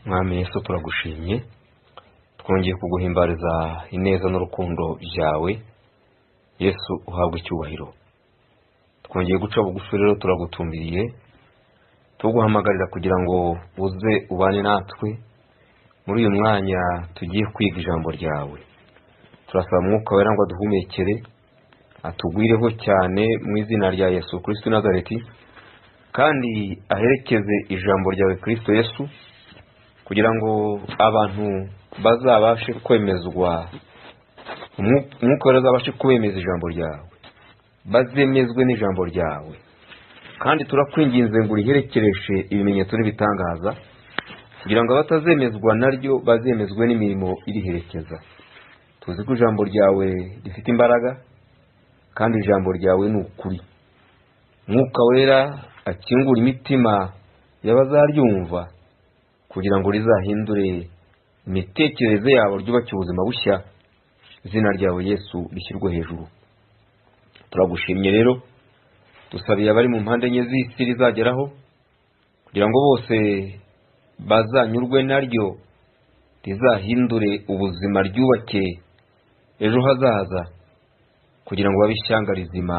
Mwami Yesu turagushimye, twongeye kuguhimbariza ineza n'urukundo byawe. Yesu uhabwe icyubahiro. Twongeye guca bugufi rero turagutumbiriye, tuguhamagarira kugira ngo uze ubane natwe muri uyu mwanya tugiye kwiga ijambo ryawe. Turasaba Mwuka Wera ngo aduhumekere, atugwireho cyane mu izina rya Yesu Kristo Nazareti, kandi aherekeze ijambo ryawe Kristo Yesu, kugira ngo abantu bazabashe kwemezwa, Umwuka Wera azabashe kwemeza ijambo ryawe, bazemezwe n'ijambo ryawe. Kandi turakwinginze ngo uriherekereshe ibimenyetso n'ibitangaza, kugira ngo abatazemezwa naryo bazemezwe n'imirimo iriherekeza. Tuzi ko ijambo ryawe rifite imbaraga, kandi ijambo ryawe ni ukuri. Mwuka Wera akingura imitima y'abazaryumva, kugira ngo rizahindure imitekerereze yabo, ryubake ubuzima bushya. Izina ryawe Yesu rishyirwe hejuru. Turagushimye rero, dusabiye abari mu mpande enye z'isi rizageraho, kugira ngo bose bazanyurwe naryo, rizahindure ubuzima, ryubake ejo hazaza, kugira ngo babe ishyanga rizima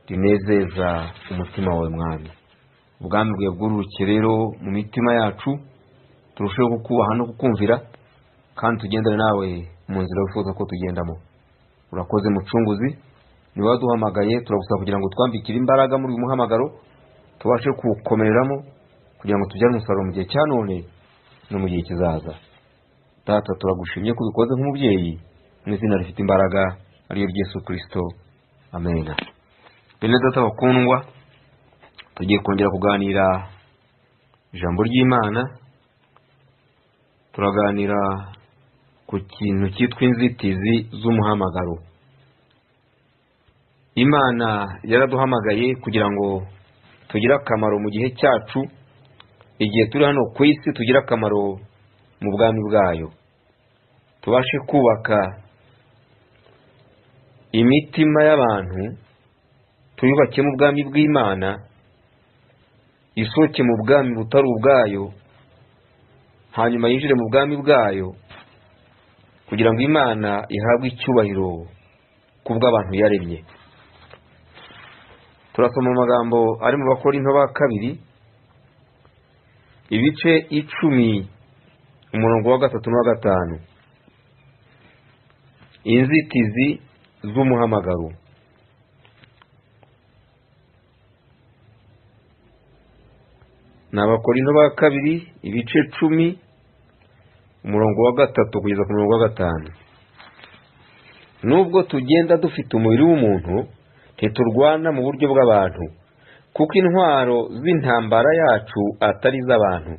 rinezeza umutima wawe Mwami. Ubwami bwawe bwururuke rero mu mitima yacu, turusheho kukubaha no kukumvira, kandi tugendane nawe mu nzira wifuza ko tugendamo. Urakoze Mucunguzi, niba waduhamagaye, turagusaba kugira ngo twambikire imbaraga muri uyu muhamagaro, tubashe kuwukomereramo, kugira ngo tubyare umusaruro mu gihe cya none no mu gihe kizaza. Data, turagushimye ko ubikoze nk'umubyeyi, mu izina rifite imbaraga ariyo Yesu Kristo. Amen. Bene Data bakundwa, tugiye kongera kuganira ijambo ry'Imana. Turaganira ku kintu cyitwa inzitizi z'umuhamagaro. Imana yaraduhamagaye kugira ngo tugire akamaro mu gihe cyacu, igihe turi hano ku isi tugire akamaro mu bwami bwayo, tubashe kubaka imitima y'abantu, tuyubake mu bwami bw'Imana, isohoke mu bwami butari ubwayo, hanyuma yinjire mu bwami bwayo, kugira ngo Imana ihabwe icyubahiro kubw'abantu yaremye. Turasoma amagambo ari mu Bakorinto ba kabiri, ibice 10, umurongo wa 3 n'uwa 5. Inzitizi z'umuhamagaro. Ni Abakorinto ba kabiri, ibice 10, umurongo wa 3 kugeza ku murongo wa 5. Nubwo tugenda dufite umubiri w'umuntu, ntiturwana mu buryo bw'abantu, kuko intwaro z'intambara yacu atari iz'abantu,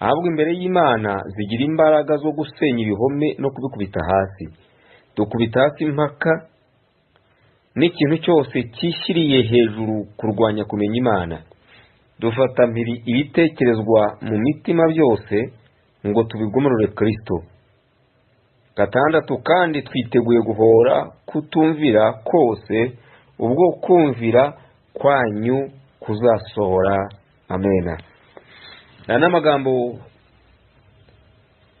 ahubwo imbere y'Imana zigira imbaraga zo gusenya ibihome no kubikubita hasi. Dukubita hasi impaka n'ikintu cyose cyishyiriye hejuru kurwanya kumenya Imana. Dufata mpiri ibitekerezwa mu mitima byose, ngo tubigomorore Kristo. 6, kandi twiteguye guhora kutumvira kose, ubwo kumvira kwanyu kuzasohora. Amen. N'amagambo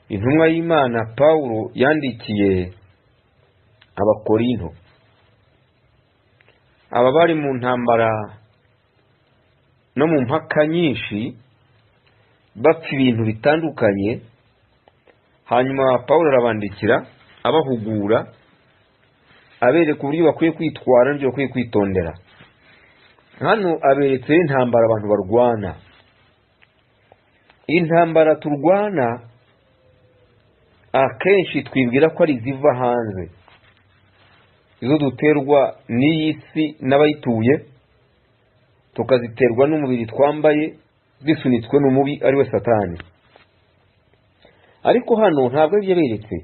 intumwa y'Imana Pawulo yandikiye Abakorinto. Aba bari mu ntambara no mu mpaka nyinshi, bapfa ibintu bitandukanye. Hanyuma Pawulo arabandikira, abahugura, abereka uburyo bakwiye kwitwara n'ibyo bakwiye kwitondera. Hano aberetse intambara abantu barwana. Intambara turwana akenshi twibwira ko ari ziva hanze, izo duterwa n'iyi si n'abayituye, tukaziterwa n'umubiri twambaye, zisunitswe n'umubi ari we Satani. Ariko hano ntabwo ari byo beretse.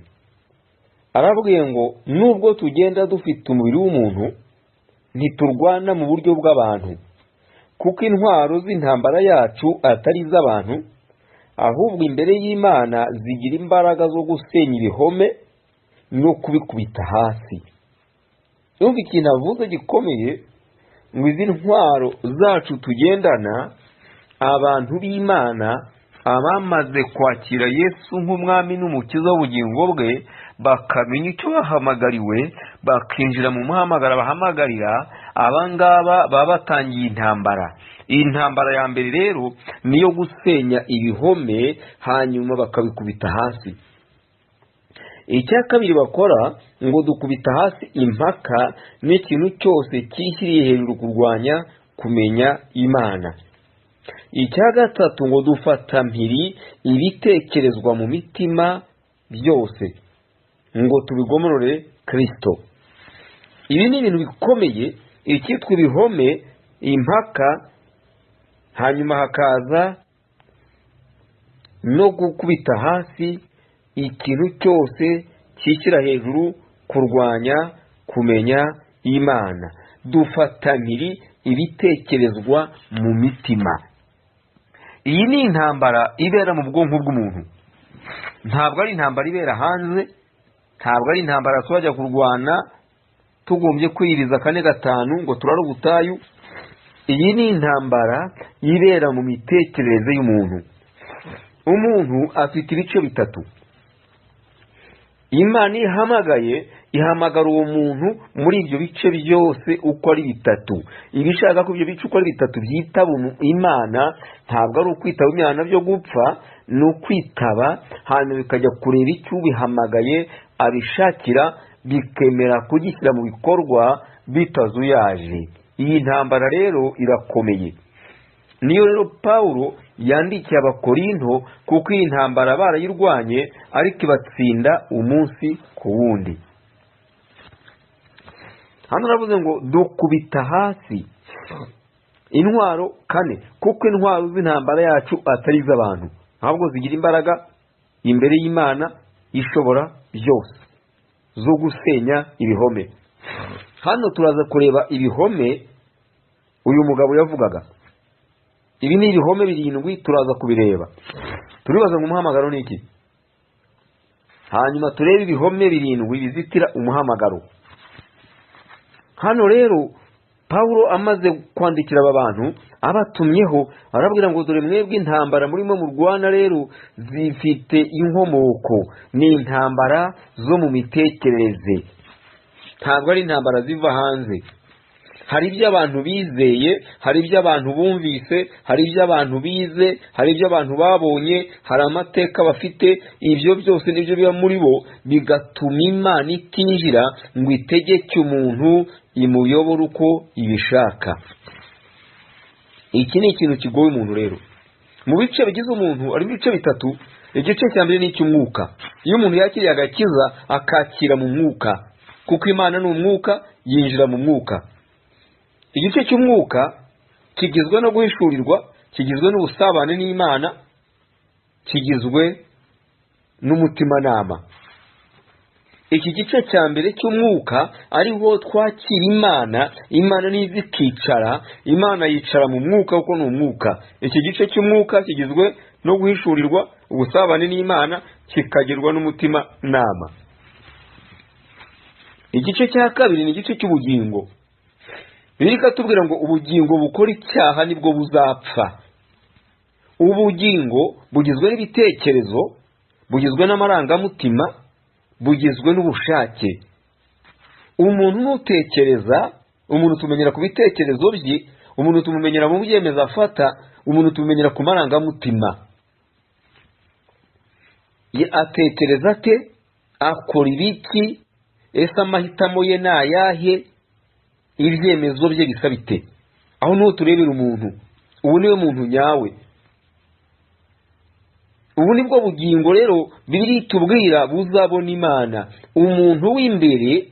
Arabwiye ngo nubwo tugenda dufite umubiri w'umuntu, ntiturwana mu buryo bw'abantu, kuko intwaro z'intambara yacu atari iz'abantu, ahubwo imbere y'Imana zigira imbaraga zo gusenya ibihome no kubikubita hasi. Yumva ikintu avuze gikomeye, ngo izi ntwaro zacu tugendana, abantu b'Imana abamaze kwakira Yesu nk'umwami n'umukiza w'ubugingo bwe, bakamenya icyo bahamagariwe, bakinjira mu muhamagara bahamagarira, abangaba baba batangiye intambara. Iyi ntambara ya mbere rero niyo gusenya ibihome, hanyuma bakabikubita hasi. Icya kabiri bakora ngo dukubita hasi impaka n'ikintu cyose cyishyiriye hejuru kurwanya kumenya Imana. Icya gatatu ngo dufata mpiri ibitekerezwa mu mitima byose ngo tubigomorore Kristo. Ibi ni ibintu bikomeye, icyitwa ibihome, impaka, hanyuma hakaza no gukubita hasi ikintu cyose cyishyira hejuru kurwanya kumenya Imana. Dufataniri ibitekerezwa mu mitima. Iyi ni intambara ibera mu bwonko bw'umuntu. Ntabwo ari intambara ibera hanze, ntabwo ari intambara twajya kurwana tugombye kwiriza 4-5 ngo turare ubutayu. Iyi ni intambara ibera mu mitekerereze y'umuntu. Umuntu afite ibice bitatu. Imana ihamagaye, ihamagara uwo muntu muri ibyo bice byose uko ari bitatu. Ibishaka ko ibyo bice uko ari bitatu byitaba Imana, ntabwo ari ukwitaba Imana byo gupfa, ni ukwitaba hanyuma bikajya kureba icyo ubihamagaye abishakira, bikemera kugishyira mu bikorwa bitazuyaje. Iyi ntambara rero irakomeye. Niyo rero Pawulo yandikiye Abakorinto, kuko iyi ntambara barayirwanye ariko ibatsinda umunsi ku wundi. Hano navuze ngo dukubita hasi intwaro 4, kuko intwaro z'intambara yacu atari iz'abantu, ahubwo zigira imbaraga imbere y'Imana ishobora byose, zo gusenya ibihome. Hano turaza kureba ibihome uyu mugabo yavugaga. Ibi ni ibihome 7 turaza kubireba. Turibaza ngo umuhamagaro ni iki? Hanyuma turebe ibihome 7 bizitira umuhamagaro. Hano rero Pawulo amaze kwandikira aba bantu abatumyeho, arabwira ngo dore mwebwe intambara murimo mu Rwanda rero zifite inkomoko, ni intambara zo mu mitekerereze, ntabwo ari intambara ziva hanze. Hari ibyo abantu bizeye, hari ibyo abantu bumvise, hari ibyo abantu bize, hari ibyo abantu babonye, hari amateka bafite. Ibyo byose nibyo biba muri bo, bigatuma Imana itinjira ngo itegeke umuntu imuyobora uko ibishaka. Iki ni ikintu kigoye umuntu rero. Mu bice bigize umuntu ari ibice bitatu. Igice cya mbere ni icy'umwuka. Iyo umuntu yakiriye agakiza akakira mu mwuka, kuko Imana ni umwuka, yinjira mu mwuka. Igice cy'umwuka kigizwe no guhishurirwa, kigizwe n'ubusabane n'Imana, kigizwe n'umutimanama. Iki gice cya mbere cy'umwuka ariho twakira Imana, Imana nizi kicara, Imana yicara mu mwuka kuko ni umwuka. Iki gice cy'umwuka kigizwe no guhishurirwa, ubusabane n'Imana, kikagirwa n'umutimanama. Igice cya kabiri ni igice cy'ubugingo. Birika tubwira ngo ubugingo bukora icyaha nibwo buzapfa. Ubugingo bugizwe n'ibitekerezo, bugizwe n'amarangamutima, bugizwe n'ubushake. Umuntu nutekereza, umuntu tumenyera ku bitekerezo bye, umuntu tumumenyera mu byemeza afata, umuntu tumenyera ku marangamutima. Atekereza ate, akora ibiki, ese amahitamo ye nayahe, ibyemezo bye bisa bite. Aho niho turebera umuntu. Ubu niwe muntu nyawe. Ubu nibwo bugingo rero biri tubwira buzabona Imana. Umuntu w'imbere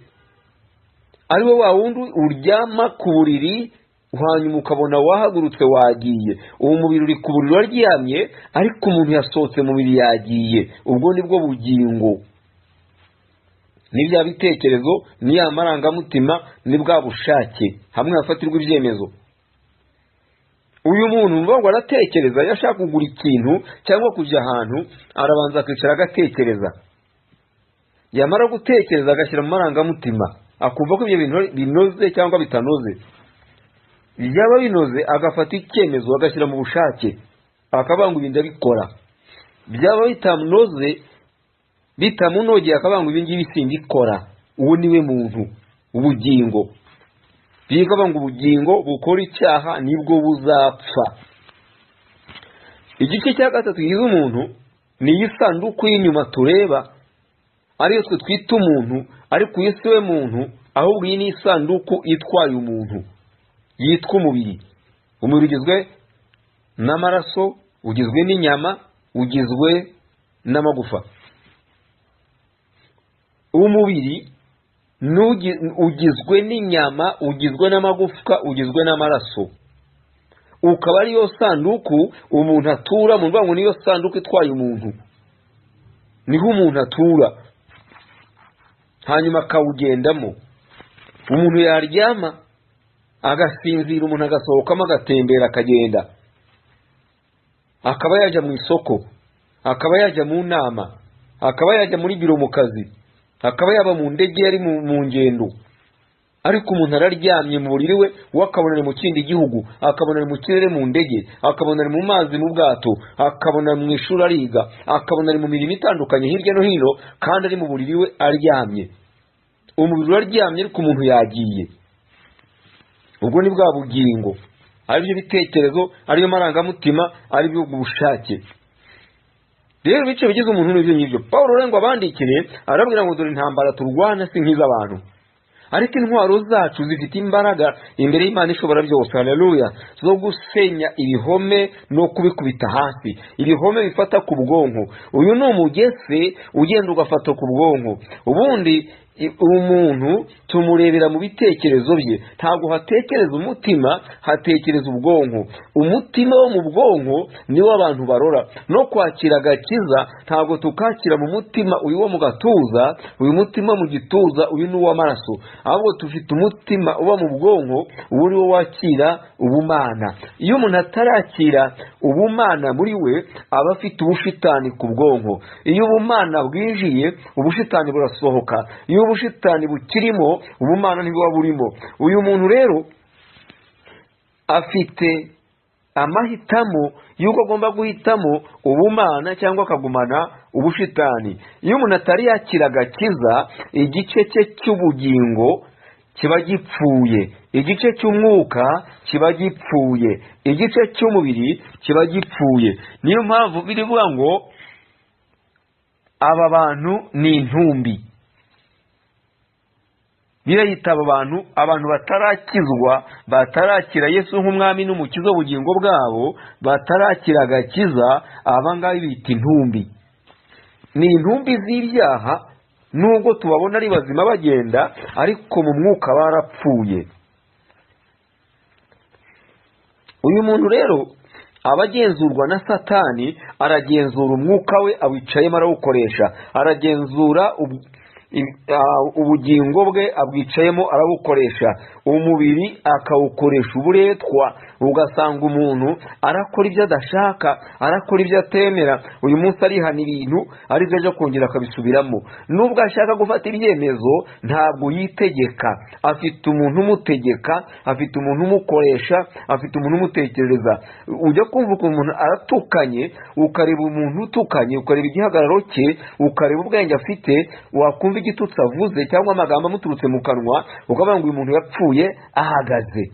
ari we wa wundi uryama ku buriri, hanyuma ukabona wahagurutse wagiye. Uwo mubiri uri ku buriri waryamye, ariko umuntu yasohotse mu mubiri yagiye. Ubwo nibwo bugingo. Ni bya bitekerezo, ni ya marangamutima, ni bwa bushake, hamwe hafatirwa ibyemezo. Uyu muntu ngo aratekereza, yashaka kugura ikintu cyangwa kujya ahantu, arabanza akicara agatekereza. Yamara gutekereza agashyira mu marangamutima, akumva ko ibyo bintu binoze cyangwa bitanoze. Byaba binoze agafata icyemezo agashyira mu bushake, akavuga ngo ibi ndabikora. byaba bitamunoze bitamunogeye akavuga ngo ibi ngibi simbikora, uwo niwe muntu. Ubugingo bikavuga ngo ubugingo bukora icyaha nibwo buzapfa. Igice cya gatatu gize umuntu ni isanduku y'inyuma tureba, ariyo twe twita umuntu, ariko uyu si we muntu, ahubwo iyi ni isanduku itwaye umuntu yitwa umubiri. Umubiri ugizwe n'amaraso, ugizwe n'inyama, ugizwe n'amagufa. Umubiri ugizwe n'inyama, ugizwe n'amagufwa, ugizwe n'amaraso, ukaba ariyo sanduku umuntu atura. mu rwango niyo sanduku itwaye umuntu, niho umuntu atura hanyuma akawugendamo. Umuntu yaryama agasinzira, umuntu agasohokamo agatembera akagenda, akaba yajya mu isoko, akaba yajya mu nama, akaba yajya muri biro mu kazi, akaba yaba mu ndege yari mu ngendo. Ariko umuntu araryamye mu buriri we, akabona ari mu kindi gihugu, akabona ari mu kirere mu ndege, akabona ari mu mazi mu bwato, akabona mu ishuri ariga, akabona ari mu mirimo itandukanye hirya no hino, kandi ari mu buriri we aryamye. Umubiri uraryamye ariko umuntu yagiye. Ubwo ni bwa bugingo, aribyo bitekerezo, ariyo marangamutima, aribyo ubushake. Rero ibice bigize umuntu n'ibyo ngibyo Pawulo rero ngo abandikire arabwira ngo dore intambara turwana si nk'iz'abantu, ariko intwaro zacu zifite imbaraga imbere y'Imana ishobora byose, haleluya, zo gusenya ibihome no kubikubita hasi. Ibihome bifata ku bwonko. Uyu ni umugese ugenda ugafata ku bwonko. Ubundi umuntu tumurebera mu bitekerezo bye, ntabwo hatekereza umutima, hatekereza ubwonko. Umutima wo mu bwonko niwo abantu barora. No kwakira agakiza ntabwo tukakira mu mutima uyu wo mu gatuza, uyu mutima mu gituza, uyu ni uw'amaraso, ahubwo tufite umutima uba mu bwonko, uwo ni wo wakira ubumana. Iyo umuntu atarakira ubumana muri we, aba afite ubushitani ku bwonko. Iyo ubumana bwinjiye, ubushitani burasohoka. Iyo ubushitani bukirimo, ubumana ntibuba burimo. Uyu muntu rero afite amahitamo y'uko agomba guhitamo ubumana cyangwa akagumana ubushitani. Iyo umuntu atari yakira agakiza, igice cye cy'ubugingo kiba gipfuye, igice cy'umwuka kiba gipfuye, igice cy'umubiri kiba gipfuye. Niyo mpamvu birivuga ngo aba bantu ni intumbi. Birayita abantu batarakizwa, batarakira Yesu nk'umwami n'umukiza w'ubugingo bwabo, batarakira agakiza, abangaba bita intumbi. Ni intumbi z'ibyaha, nubwo tubabona ari bazima bagenda, ariko mu mwuka barapfuye. Uyu muntu rero abagenzurwa na Satani, aragenzura umwuka we awicayemo arawukoresha, aragenzura ubugingo bwe abwicayemo arabukoresha, umubiri akawukoresha uburetwa. Ugasanga umuntu arakora ibyo adashaka, arakora ibyo atemera. Uyu munsi arihana ibintu, ariko ejo kongera akabisubiramo. Nubwo ashaka gufata ibyemezo, ntabwo yitegeka. Afite umuntu umutegeka, afite umuntu umukoresha, afite umuntu umutekereza. Ujya kumva ko umuntu aratukanye, ukareba umuntu utukanye, ukareba igihagararo cye, ukareba ubwenge afite, wakumva igitutsi avuze cyangwa amagambo amuturutse mu kanwa, ukavuga ngo uyu muntu yapfuye ahagaze.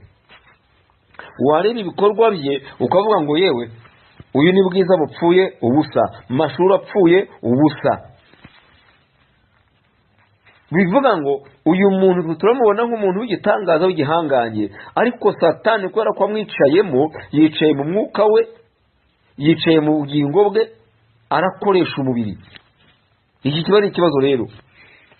Wareba ibikorwa bye ukavuga ngo yewe, uyu ni bwiza bupfuye ubusa, mashuri apfuye ubusa. Bivuga ngo uyu muntu turamubona nk'umuntu w'igitangaza w'igihangange, ariko Satani kubera ko amwicayemo, yicaye mu mwuka we, yicaye mu bugingo bwe, arakoresha umubiri. Iki kiba ari ikibazo rero.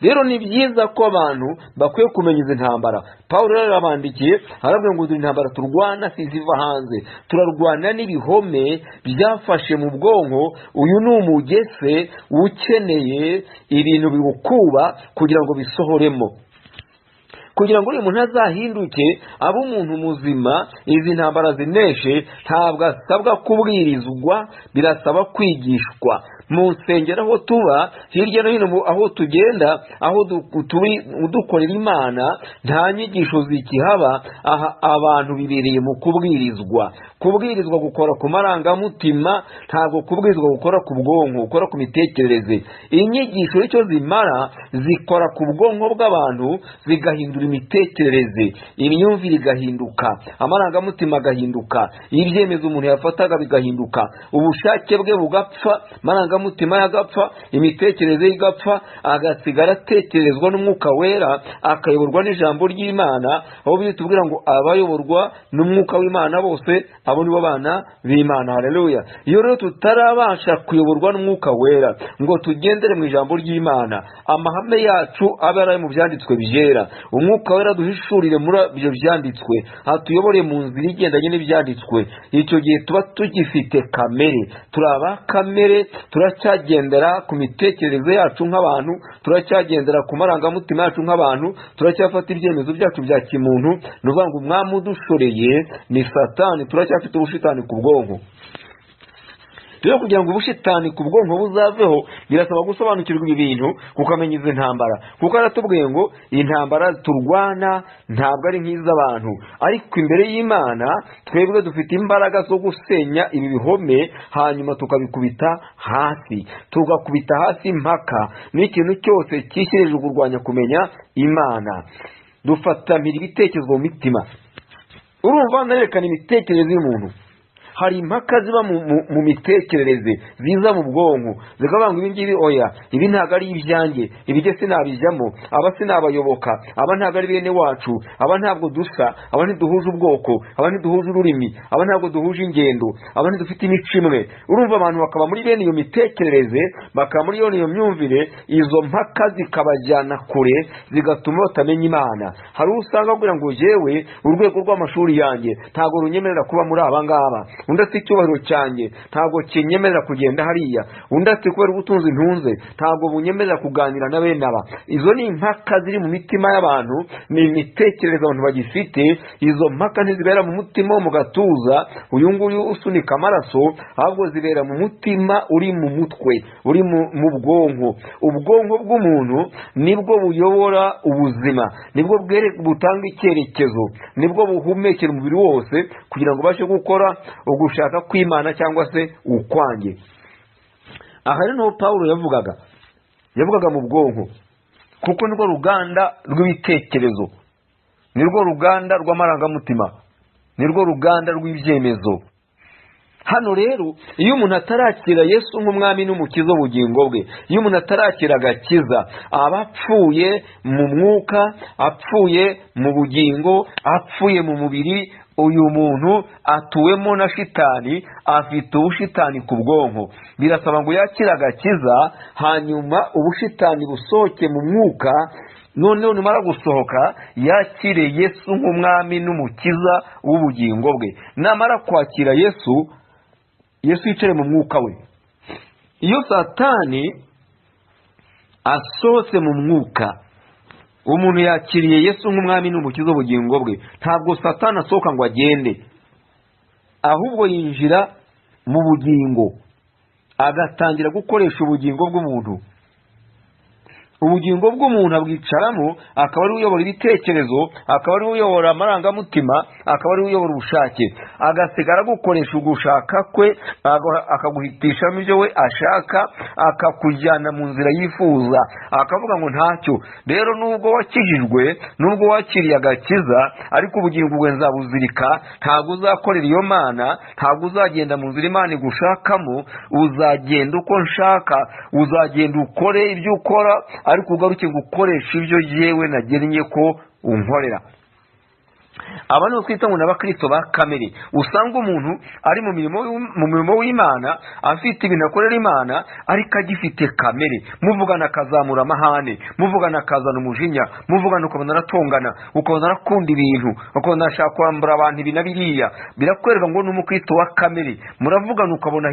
Rero ni byiza ko abantu bakwiye kumenya izi ntambara. Pawulo rero arabandikiye arabwira ngo intambara turwana si ziva hanze, turarwana n'ibihome byafashe mu bwonko. Uyu ni umugese ukeneye ibintu biwukuba kugira ngo bisohoremo, kugira ngo uyu muntu azahinduke abe umuntu muzima. Izi ntambara zineshe, ntabwo asabwa kubwirizwa, birasaba kwigishwa. mu nsengero aho tuba, hirya no hino aho tugenda, aho dukorera Imana, nta nyigisho zikihaba. Aha abantu bibereye mu kubwirizwa gukora ku marangamutima, ntabwo kubwirizwa gukora ku bwonko, gukora ku mitekerereze. Inyigisho icyo zimara, zikora ku bwonko bw'abantu, zigahindura imitekerereze, imyumvire igahinduka, amarangamutima agahinduka, ibyemezo umuntu yafataga bigahinduka, ubushake bwe bugapfa, amarangamutima yagapfa, imitekerereze igapfa, agasigara atekerezwa n'Umwuka Wera, akayoborwa n'ijambo ry'Imana. aho bitubwira ngo abayoborwa n'Umwuka w'Imana bose abo nibo bana b'Imana. Haleluya. Iyo rero tutarabasha kuyoborwa n'Umwuka Wera ngo tugendere mu ijambo ry'Imana, amahame yacu abe ari mu byanditswe byera, Umwuka Wera duhishurire muri ibyo byanditswe, atuyobore mu nzira igendanye n'ibyanditswe, icyo gihe tuba tugifite kamere, turaba kamere, turacyagendera ku mitekerereze yacu nk'abantu, turacyagendera ku marangamutima yacu nk'abantu, turacyafata ibyemezo byacu bya kimuntu. Ni ukuvuga ngo umwami udushoreye ni Satani, turacyafite ubushitani ku bwonko. Rero kugira ngo ubushitani ku bwonko buzaveho, birasaba gusobanukirwa ibintu, kukamenya izi ntambara, kuko aratubwiye ngo intambara turwana ntabwo ari nk'iz'abantu, ariko imbere y'Imana twebwe dufite imbaraga zo gusenya ibi bihome, hanyuma tukabikubita hasi, tugakubita hasi impaka n'ikintu cyose cyishyirije kurwanya kumenya Imana. Dufatamira ibitekerezo mu mitima. Urumva nerekana imitekerereze y'umuntu. Hari impaka ziba mu mitekerereze, ziza mu bwonko, zikavuga ngo ibi ngibi oya, ibi ntabwo ari ibyanjye, ibi jye sinabijyamo, aba sinabayoboka, aba ntabwo ari bene wacu, aba ntabwo dusa, aba ntiduhuje ubwoko, aba ntiduhuje ururimi, aba ntabwo duhuje ingendo, aba ntidufite imico imwe. Urumva abantu bakaba muri bene iyo mitekerereze, bakaba muri iyo myumvire, izo mpaka zikabajyana kure, zigatuma batamenya Imana. Hari usanga agira ngo jewe urwego rw'amashuri yanjye ntabwo runyemerera kuba muri aba ngaba, undi ati icyubahiro cyanjye ntabwo kinyemerera kugenda hariya, undi ati kubera ubutunzi ntunze ntabwo bunyemerera kuganira na bene aba. Izo ni impaka ziri mu mitima y'abantu, ni imitekerereze abantu bagifite. Izo mpaka ntizibera mu mutima wo mu gatuza, uyu nguyu usunika amaraso, ahubwo zibera mu mutima uri mu mutwe, uri mu bwonko. Ubwonko bw'umuntu nibwo buyobora ubuzima, nibwo butanga icyerekezo, nibwo buhumekera umubiri wose kugira ngo ubashe gukora ugushaka kw'Imana cyangwa se ukwange. Aha rero niho Pawulo yavugaga mu bwonko, kuko nirwo ruganda rw'ibitekerezo, nirwo ruganda rw'amarangamutima, nirwo ruganda rw'ibyemezo. Hano rero iyo umuntu atarakira Yesu nk'umwami n'umukiza w'ubugingo bwe, iyo umuntu atarakira agakiza, aba apfuye mu mwuka, apfuye mu bugingo, apfuye mu mubiri. Uyu muntu atuwemo na shitani, afite ubushitani ku bwonko. Birasaba ngo yakire agakiza, hanyuma ubushitani busohoke mu mwuka, noneho numara gusohoka yakire Yesu nk'umwami n'umukiza w'ubugingo bwe. Namara kwakira Yesu yicare mu mwuka we. Iyo Satani asohotse mu mwuka, umuntu yakiriye Yesu nk'umwami n'umukiza w'ubugingo bwe, ntabwo Satani asohoka ngo agende, ahubwo yinjira mu bugingo, agatangira gukoresha ubugingo bw'umuntu. Ubugingo bw'umuntu abwicaramo, akaba ari uyobora ibitekerezo, akaba ari uyobora amarangamutima, akaba ari uyobora ubushake, agasigara gukoresha ugushaka kwe, akaguhitishamo ibyo we ashaka, akakujyana mu nzira yifuza, akavuga ngo ntacyo. Rero nubwo wakijijwe, nubwo wakiriye agakiza, ariko ubugingo bwe nzabuzirika, ntabwo uzakorera iyo Mana, ntabwo uzagenda mu nzira Imana igushakamo, uzagenda uko nshaka, uzagenda ukore ibyo ukora, ariko ugaruke gukoresha ibyo yewe nagennye ko unkorera. Aba nibo twita ngo n'abakristo ba kamere. Usanga umuntu ari mu mirimo w'Imana, afite ibintu akorera Imana, ariko agifite kamere. Muvugana akazamura amahane, muvugana akazana umujinya, muvugana ukabona aratongana, ukabona arakunda ibintu, ukabona ashaka kwambura abantu ibi na biriya. Birakwereka ngo n'umukristo wa kamere. Muravugana ukabona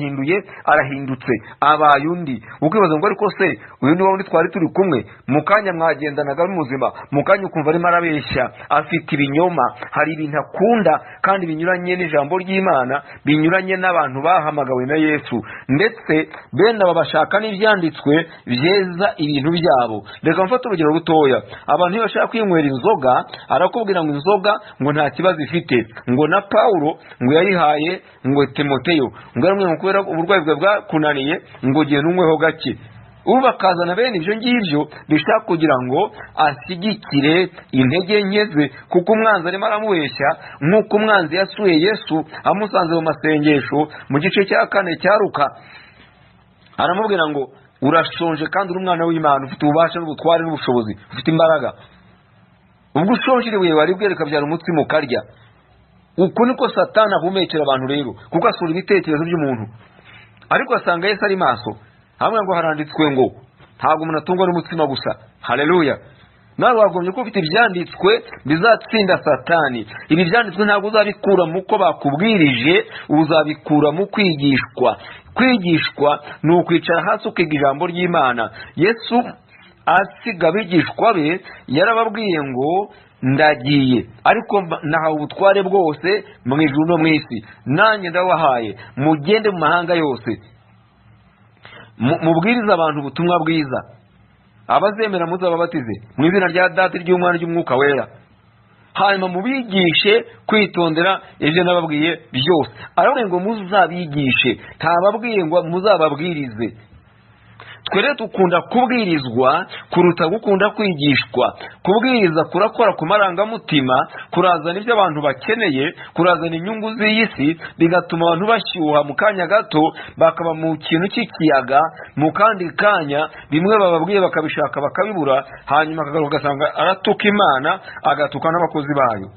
arahindutse, abaye undi. Ukibaza ngo ariko se uyu ni wa wundi twari turi kumwe, mu kanya mwagendanaga muzima, mu kanya ukumva arimo arabeshya, afite ibinyoma, hari ibintu akunda kandi binyuranye n'ijambo ry'Imana, binyuranye n'abantu bahamagawe na Yesu, ndetse bene aba bashaka n'ibyanditswe byeza ibintu byabo. Reka mfate urugero rutoya. Abantu iyo bashaka kwinywera inzoga, arakubwira ngo inzoga ngo nta kibazo ifite, ngo na Pawulo ngo yayihaye ngo Timoteyo, ngo aramwe ngo kubera uburwayi bwe bwakunaniye ngo genda unyweho gake. Ubu bakazana bene ibyo ngibyo bishaka kugira ngo ashyigikire intege nke ze, kuko umwanzi arimo aramubeshya, nk'uko umwanzi yasuye Yesu amusanze mu masengesho mu gice cya 4 cya Luka. Aramubwira ngo urashonje kandi uri umwana w'Imana, ufite ububasha n'ubutware n'ubushobozi, ufite imbaraga. Ubwo ushonje ibuye wari bwereka byara umutsima ukarya. Uko niko Satani ahumekera abantu rero, kuko asura ibitekerezo by'umuntu. Ariko asanga Yesu ari maso. Hamwe ngo haranditswe ngo ntabwo umuntu atungwa n'umutsima gusa. Haleluya. Nawe wagombye ko ufite ibyanditswe bizatsinda Satani. Ibi byanditswe ntabwo uzabikura mu ko bakubwirije, uzabikura mu kwigishwa. Kwigishwa ni ukwicara hasi ukiga ijambo ry'Imana. Yesu asiga abigishwa be yarababwiye ngo ndagiye, ariko nahawe ubutware bwose mu ijuru no mu isi, nanjye ndabahaye, mugende mu mahanga yose, mubwiriza abantu ubutumwa bwiza. Abazemera muzababatize mu izina rya Data, ry'Umwana, ry'Umwuka Wera, hanyuma mubigishe kwitondera ibyo nababwiye byose. Aravuga ngo muzabigishe, ntababwiye ngo muzababwirize. Twe rero dukunda kubwirizwa kuruta gukunda kwigishwa. Kubwiriza kurakora ku marangamutima, kurazana ibyo abantu bakeneye, kurazana inyungu z'iyi si, bigatuma abantu bashyuha mu kanya gato, bakaba mu kintu cy'ikiyaga, mu kandi kanya bimwe bababwiye bakabishaka bakabibura, hanyuma akagaruka ugasanga aratuka Imana, agatuka n'abakozi bayo.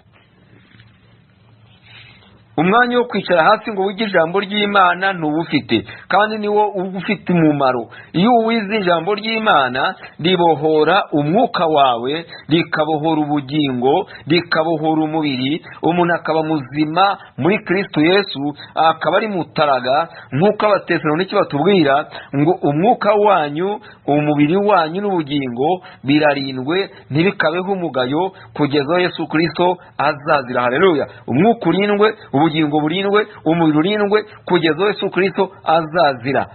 Umwanya wo kwicara hasi ngo wige ijambo ry'Imana ntubufite, kandi niwo ufite umumaro. Iyo wize ijambo ry'Imana ribohora umwuka wawe, rikabohora ubugingo, rikabohora umubiri, umuntu akaba muzima muri Kristo Yesu, akaba ari mutaraga, nk'uko Abatesalonike batubwira ngo umwuka wanyu, umubiri wanyu n'ubugingo birarindwe ntibikabeho umugayo kugeza Yesu Kristo azazira. Haleluya. Umwuka urindwe, ubugingo burindwe, umubiri urindwe kugeza Yesu Kristo azazira.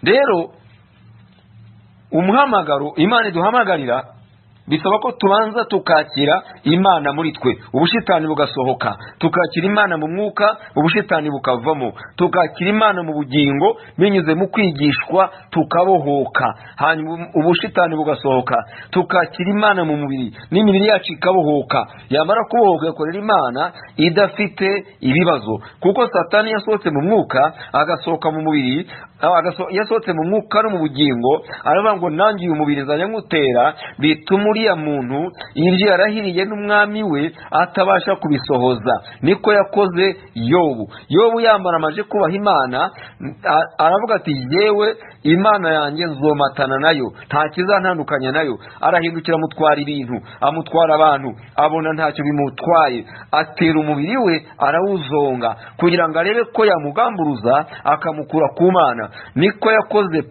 Rero umuhamagaro Imana iduhamagarira bisaba ko tubanza tukakira Imana muri twe, ubushitani bugasohoka, tukakira Imana mu mwuka, ubushitani bukavamo, tukakira Imana mu bugingo binyuze mu kwigishwa tukabohoka, hanyuma ubushitani bugasohoka, tukakira Imana mu mubiri, n'imibiri yacu ikabohoka. Yamara kubohoka yakorera Imana idafite ibibazo, kuko Satani yasohotse mu mwuka agasohoka mu mubiri, yasohotse mu mwuka no mu bugingo, aravuga ngo nanjye uyu mubiri nzajya ngutera, bituma uriya muntu ibyo yarahiriye n'umwami we atabasha kubisohoza. Niko yakoze Yobu yambara amaje kubaha Imana, aravuga ati yewe Imana yanjye nzomatana nayo, nta kizantandukanya nayo. Arahindukira amutwara ibintu, amutwara abantu, abona ntacyo bimutwaye, atera umubiri we arawuzonga kugira ngo arebe ko yamugamburuza akamukura ku Mana. Niko yakoze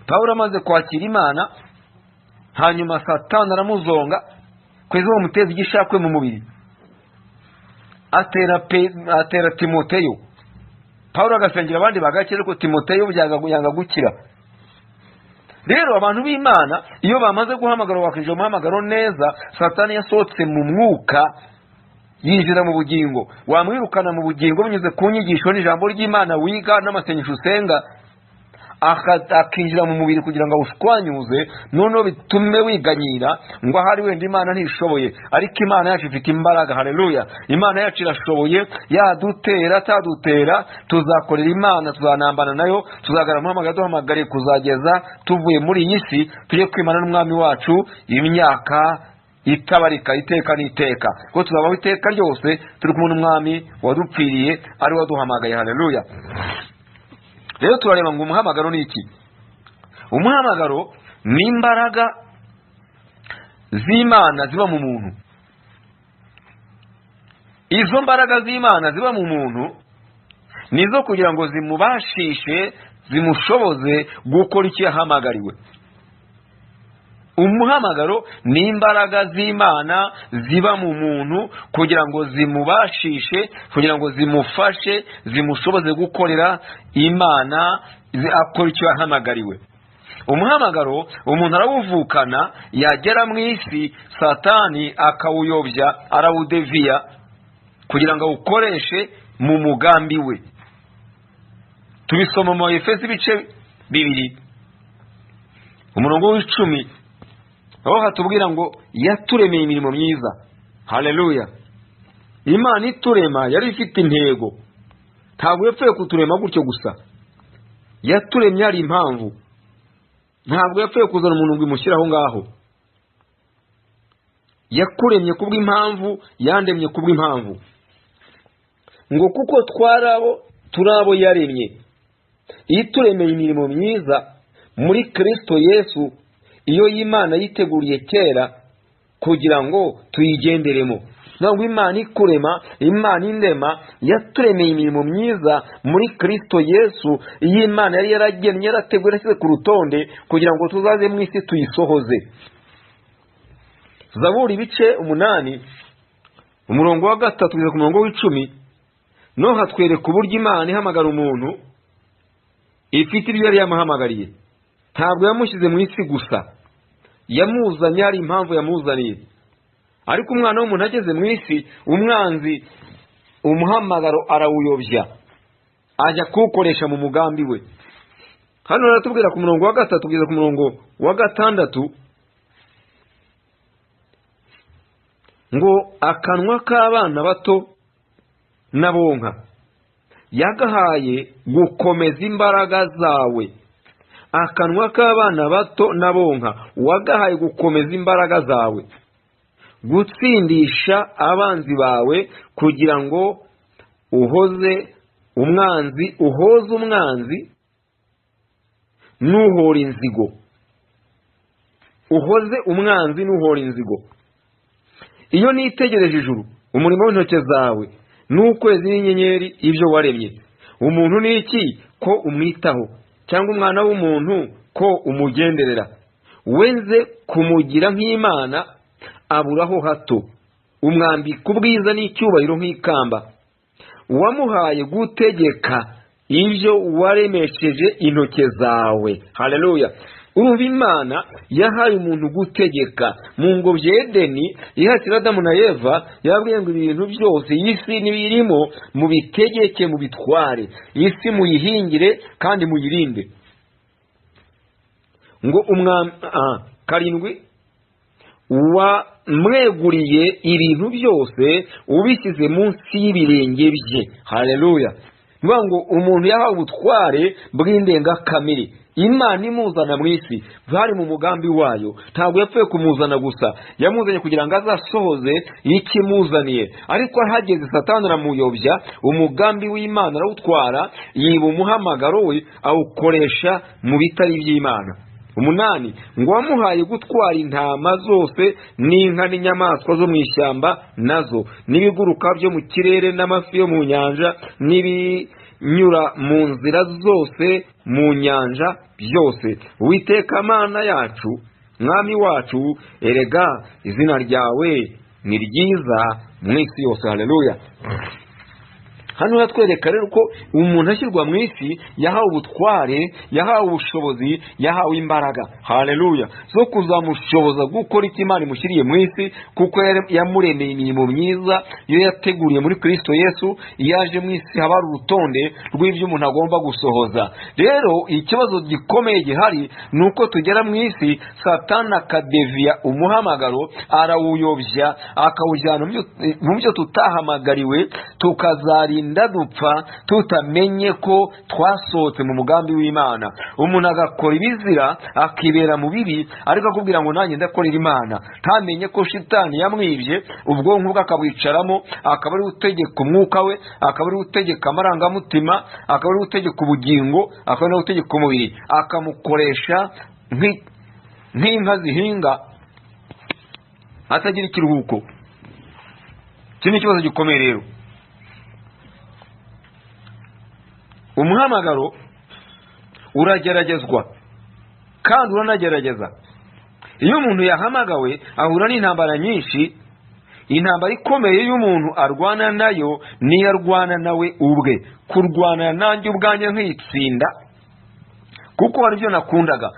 Pawulo amaze kwakira Imana, hanyuma Satani aramuzonga kwezi bamuteza igishakwe mu mubiri, atera Timoteyo. Pawulo agasengera abandi bagakira, ariko Timoteyo yanga gukira. Rero abantu b'Imana iyo bamaze guhamagara bakinjira mu muhamagaro neza, Satani yasohotse mu mwuka yinjira mu bugingo. Wamwirukana mu bugingo binyuze ku nyigisho n'ijambo ry'Imana wiga n'amasengesho usenga, akinjira mu mubiri kugira ngo awushwanyuze, noneho bitume wiganyira ngo ahari wenda Imana ntishoboye, ariko Imana yacu ifite imbaraga. Haleluya. Imana yacu irashoboye, yadutera atadutera tuzakorera Imana, tuzanambana nayo, tuzagarama umuhamagaro duhamagariye kuzageza tuvuye muri iyi si tujye kwimana n'umwami wacu imyaka itabarika, iteka n'iteka, kuko tuzabaho iteka ryose turi kumwe n'umwami wadupfiriye ari waduhamagaye. Haleluya. Rero turareba ngo umuhamagaro ni iki? Umuhamagaro ni imbaraga z'Imana ziba mu muntu. Izo mbaraga z'Imana ziba mu muntu nizo kugira ngo zimubashishe, zimushoboze gukora icyo yahamagariwe. umuhamagaro ni imbaraga z'Imana ziba mu muntu kugira ngo zimubashishe, kugira ngo zimufashe, zimushoboze gukorera Imana, akora icyo yahamagariwe. Umuhamagaro umuntu arawuvukana, yagera mu isi Satani akawuyobya, arawudeviya kugira ngo awukoreshe mu mugambi we. Tubisoma mu Efeso ibice 2 umurongo w'10, aho hatubwira ngo yaturemeye imirimo myiza. Haleluya! Imana iturema yari ifite intego, ntabwo yapfuye kuturema gutyo gusa. Yaturemye ari impamvu, ntabwo yapfuye kuzana umuntu ngo imushyiraho ngaho. Yakuremye kubw'impamvu, yandemye kubw'impamvu, ngo kuko turabo yaremye, ituremeye imirimo myiza muri Kristo Yesu, iyo Imana yiteguriye kera kugira ngo tuyigenderemo. Ntabwo Imana ikurema, Imana indema, yaturemeye imirimo myiza muri Kristo Yesu, iyo Imana yari yaragennye, yarateguye, yarashyize ku rutonde kugira ngo tuzaze mu isi tuyisohoze. Zaburi ibice 8 umurongo wa 3 kugeza ku murongo w'10, no hatwereka uburyo Imana ihamagara umuntu ifite ibyo yari yamuhamagariye. Ntabwo yamushyize mu isi gusa, yamuzanye ari impamvu yamuzaniye. Ariko umwana w'umuntu ageze mu isi, umwanzi umuhamagaro arawuyobya, ajya kuwukoresha mu mugambi we. Hano baratubwira ku murongo wa 3 kugeza ku murongo wa 6 ngo akanwa k'abana bato n'abonka yagahaye gukomeza imbaraga zawe. Akanwa k'abana bato n'abonka wagahaye gukomeza imbaraga zawe, gutsindisha abanzi bawe, kugira ngo uhoze umwanzi n'uhora inzigo. Uhoze umwanzi n'uhora inzigo. Iyo nitegereje ijuru, umurimo w'intoke zawe, n'ukwezi n'inyenyeri, ibyo waremye, umuntu ni iki ko umwitaho, cyangwa umwana w'umuntu ko umugenderera? Wenze kumugira nk'Imana, aburaho hato, umwambika ubwiza n'icyubahiro nk'ikamba. Wamuhaye gutegeka ibyo waremesheje intoke zawe. Haleluya! Urumva Imana yahaye umuntu gutegeka. Mu ngobyi y'Edeni ihatira Adamu na Eva, yabwiye ngo ibintu byose isi n'ibirimo mubitegeke, mubitware, isi muyihingire kandi muyirinde. Ngo 7 wamweguriye ibintu byose ubishyize munsi y'ibirenge bye. Haleluya! Niyo ngo umuntu yahawe ubutware bw'indengakamere. Imana imuzana mu isi, bari mu mugambi wayo. Ntabwo yapfuye kumuzana gusa, yamuzanye kugira ngo azasohoze ikimuzaniye. Ariko ahageze Satani aramuyobya, umugambi w'Imana arawutwara, yiba umuhamagaro we, awukoresha mu bitari by'Imana. 8 ngo wamuhaye gutwara intama zose n'inka n'inyamaswa zo mu ishyamba nazo, n'ibiguruka byo mu kirere n'amafi yo mu nyanja, n'ibinyura mu nzira zose mu nyanja byose. Uwiteka Mana yacu, Mwami wacu, erega izina ryawe ni ryiza mu isi yose. Haleluya! Hano hatwereka rero ko umuntu ashyirwa mu isi yahawe ubutware, yahawe ubushobozi, yahawe imbaraga. Haleluya! zo kuzamushoboza gukora icyo Imana imushyiriye mu isi, kuko yamuremeye imirimo myiza iyo yateguriye muri Kristo Yesu. Yaje mu isi haba urutonde rw'ibyo umuntu agomba gusohoza. Rero ikibazo gikomeye gihari ni uko tugera mu isi, Satani akadeviya umuhamagaro, arawuyobya, akawujyana mu byo tutahamagariwe, tukazarinda dupfa tutamenye ko twasohotse mu mugambi w'Imana. Umuntu agakora ibizira, akibera mu bibi, ariko akubwira ngo nanjye ndakorera Imana, ntamenye ko Shitani yamwibye ubwonko bwe, akabwicaramo, akaba ari utegeka umwuka we, akaba ari utegeka amarangamutima, akaba ari utegeka ubugingo, akaba ari utegeka umubiri, akamukoresha nk'inka zihinga atagira ikiruhuko. Iki ni ikibazo gikomeye rero. Umuhamagaro urageragezwa kandi uranagerageza. iyo umuntu yahamagawe ahura n'intambara nyinshi. Intambara ikomeye y'umuntu arwana nayo niyo arwana nawe ubwe. Kurwana nanjye ubwanjye nkitsinda, kuko hari ibyo nakundaga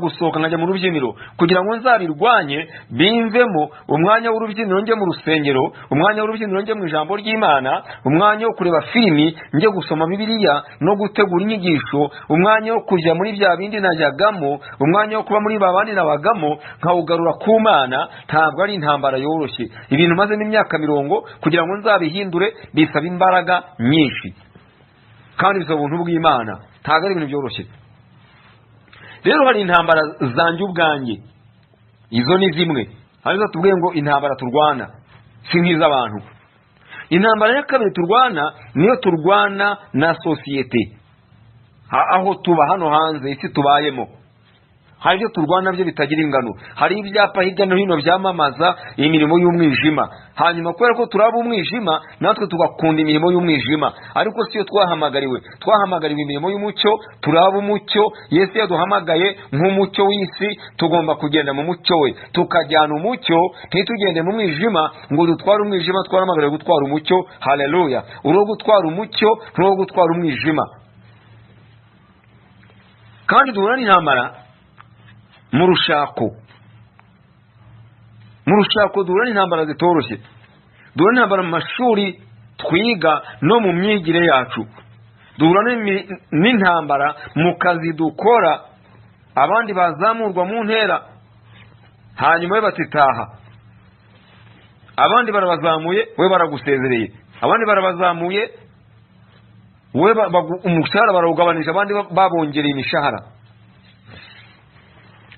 gusohoka nkajya mu rubyiniro kugira ngo nzabirwanye bimvemo. Umwanya w'urubyiniro njye mu rusengero, umwanya w'urubyiniro njye mu ijambo ry'Imana, umwanya wo kureba filimi, njye gusoma Bibiliya no gutegura inyigisho, umwanya wo kujya muri bya bindi najyagamo, umwanya wo kuba muri babandi nabagamo nkawugarura ku Mana. Ntabwo ari intambara yoroshye. Ibintu maze n'imyaka 40 kugira ngo nzabihindure bisaba imbaraga nyinshi, kandi bisaba ubuntu bw'Imana. Ntabwo ari ibintu byoroshye. Rero hari intambara zanjye ubwanjye, izo ni zimwe. Hanyuma tubwiye ngo intambara turwana si nk'iz'abantu. Intambara ya kabiri turwana niyo turwana na sosiyete, aho tuba hano hanze, isi tubayemo. Hari ibyo turwana byo bitagira ingano. Hari ibyapa hirya no hino byamamaza imirimo y'umwijima. Hanyuma kubera ko turaba umwijima, natwe tugakunda imirimo y'umwijima. Ariko siyo twahamagariwe. Twahamagariwe imirimo y'umucyo, turaba umucyo. Yesu yaduhamagaye nk'umucyo w'isi, tugomba kugenda mu mucyo we. Tukajyana umucyo, ntitugende mu mwijima ngo dutware umwijima. Twahamagariwe gutwara umucyo. Haleluya. Uro gutwara umucyo, uro gutwara umwijima. Kandi duhura n'intambara mu rushako duhura n'intambara zitoroshye. Duhura n'intambara mu mashuri twiga no mu myigire yacu. Duhura n'intambara mu kazi dukora. Abandi bazamurwa mu ntera, hanyuma we batitaha. Abandi barabazamuye, we baragusezereye. Abandi barabazamuye, we umushahara barawugabanije, abandi babongereye imishahara.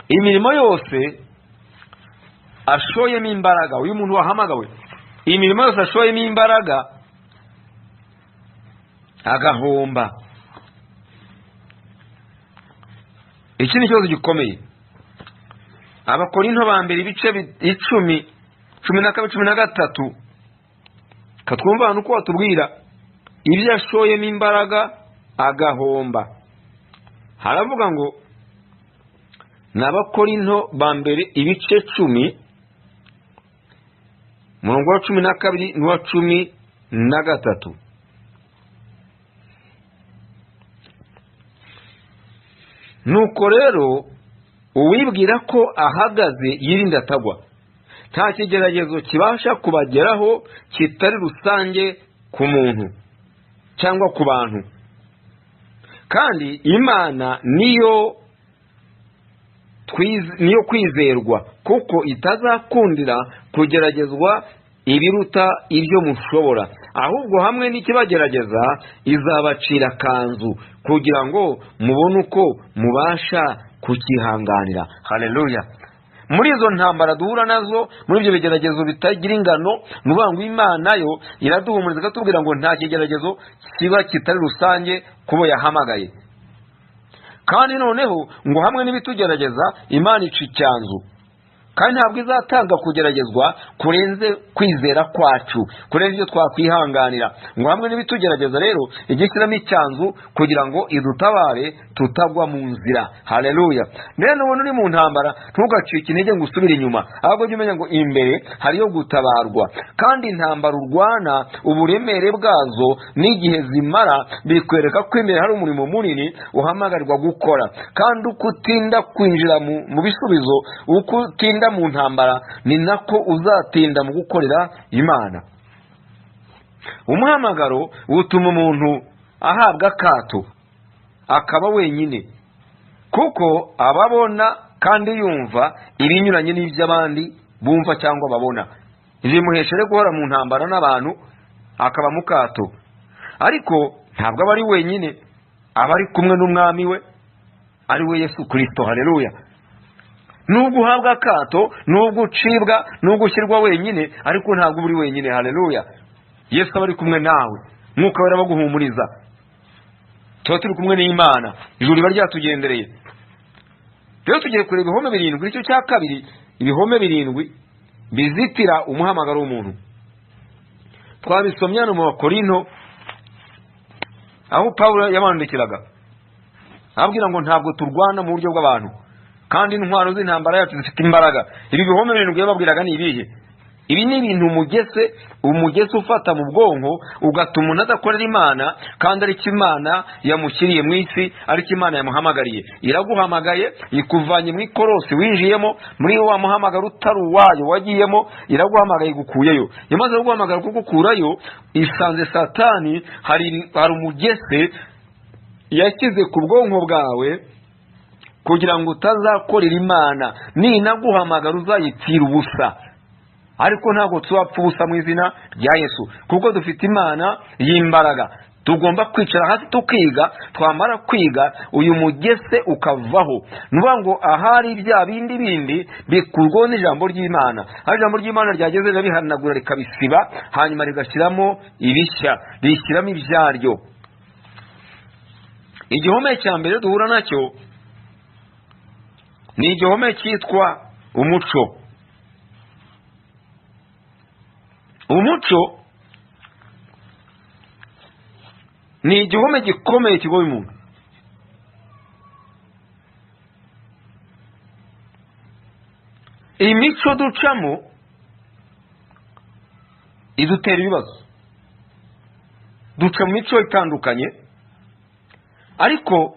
Imirimo yose ashoyemo imbaraga, uyu muntu wahamagawe, imirimo yose ashoyemo imbaraga agahomba. Iki ni ikibazo gikomeye. Abakorinto ba mbere ibice 10, 12-13, katwumva hano uko watubwira ibyo ashoyemo imbaraga agahomba. Haravuga ngo n'Abakorinto ba mbere ibice 10 murongo wa 12 n'uwa 13. Nuko rero uwibwira ko ahagaze yirinda atagwa. Nta kigeragezo kibasha kubageraho kitari rusange ku muntu cyangwa ku bantu, kandi Imana niyo kwizerwa, kuko itazakundira kugeragezwa ibiruta ibyo mushobora, ahubwo hamwe n'ikibagerageza izabacira kanzu kugira ngo mubone uko mubasha kukihanganira. Haleluya. Muri izo ntambara duhura nazo, muri ibyo bigeragezo bitagira ingano, nuvuga ngo Imana yo iraduhumuriza ikatubwira ngo nta kigeragezo kiba kitari rusange kubo yahamagaye. Kandi noneho ngo hamwe n'ibitugerageza Imana ica icyanzu, kandi ntabwo izatanga kugeragezwa kurenze kwizera kwacu, kurenze ibyo twakwihanganira. Ngo hamwe n'ibitugerageza rero igishyiramo icyanzu kugira ngo idutabare tutagwa mu nzira. Haleluya. Rero ubona uri mu ntambara ntugacike intege ngo usubire inyuma, ahubwo jya umenya ngo imbere hariyo gutabarwa. Kandi intambara urwana, uburemere bwazo n'igihe zimara bikwereka ko imbere hari umurimo munini uhamagarirwa gukora. Kandi uko utinda kwinjira mu bisubizo, uko utinda mu ntambara, ni nako uzatinda mu gukorera Imana. Umuhamagaro utuma umuntu ahabwa akato, akaba wenyine, kuko ababona kandi yumva ibinyuranye n'iby'abandi bumva cyangwa babona. Bimuhesha rero guhora mu ntambara n'abantu, akaba mu kato. Ariko ntabwo aba ari wenyine, aba ari kumwe n'umwami we, ari we Yesu Kristo. Haleluya. Nubwo uhabwa akato, nubwo ucibwa, nubwo ushyirwa wenyine, ariko ntabwo uri wenyine. Haleluya. Yesu aba ari kumwe nawe, Mwuka Wera abaguhumuriza. Tuba turi kumwe n'Imana, ijuru riba ryatugendereye. Rero tugiye kureba ibihome 7, icyo cya kabiri, ibihome 7 bizitira umuhamagaro w'umuntu. Twabisomye no mu Bakorinto, aho Pawulo yabandikiraga ababwira ngo ntabwo turwana mu buryo bw'abantu, kandi intwaro z'intambara yacu zifite imbaraga. Ibi bihome birindwi babwiraga ni ibihe? Ibi ni ibintu umugese ufata mu bwonko ugatuma umuntu adakorera Imana, kandi ariko Imana yamushyiriye mu isi, ariko Imana yamuhamagariye. Iraguhamagaye, ikuvanye mu ikorosi winjiyemo, muri wa muhamagaro utari uwayo wagiyemo, iraguhamagaye gukuyeyo. Yamaze kuguhamagara kugukurayo, isanze Satani hari umugese yashyize ku bwonko bwawe kugira ngo utazakorera Imana. Ninaguhamagara uzayipfira ubusa, ariko ntabwo tuzapfa ubusa mu izina rya Yesu, kuko dufite Imana y'imbaraga. Tugomba kwicara hasi tukiga, twamara kwiga uyu mugese ukavaho. Nuvuga ngo ahari bya bindi bikurwaho n'ijambo ry'Imana. Aho ijambo ry'Imana ryageze rirabihanagura rikabisiba, hanyuma rigashyiramo ibishya, rishyiramo ibyaryo. Igihome cya mbere duhura nacyo ni igihome cyitwa umuco. Umuco ni igihome gikomeye kigoye umuntu. Imico ducamo idutera ibibazo. Duca mu mico itandukanye, ariko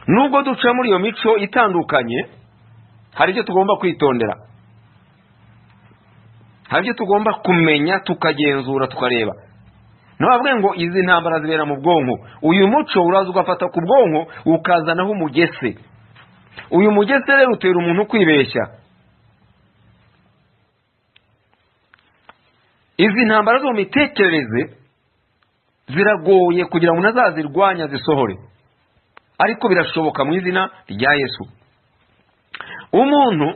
nubwo duca muri iyo mico itandukanye, hari icyo tugomba kwitondera, hari icyo tugomba kumenya, tukagenzura, tukareba. Ntabwo ngo izi ntambara zibera mu bwonko. Uyu muco uraza ugafata ku bwonko ukazanaho umugese. Uyu mugese rero utera umuntu kwibeshya. Izi ntambara zo mu mitekerereze ziragoye kugira ngo ntazazirwanya zisohore, ariko birashoboka mu izina rya Yesu. Umuntu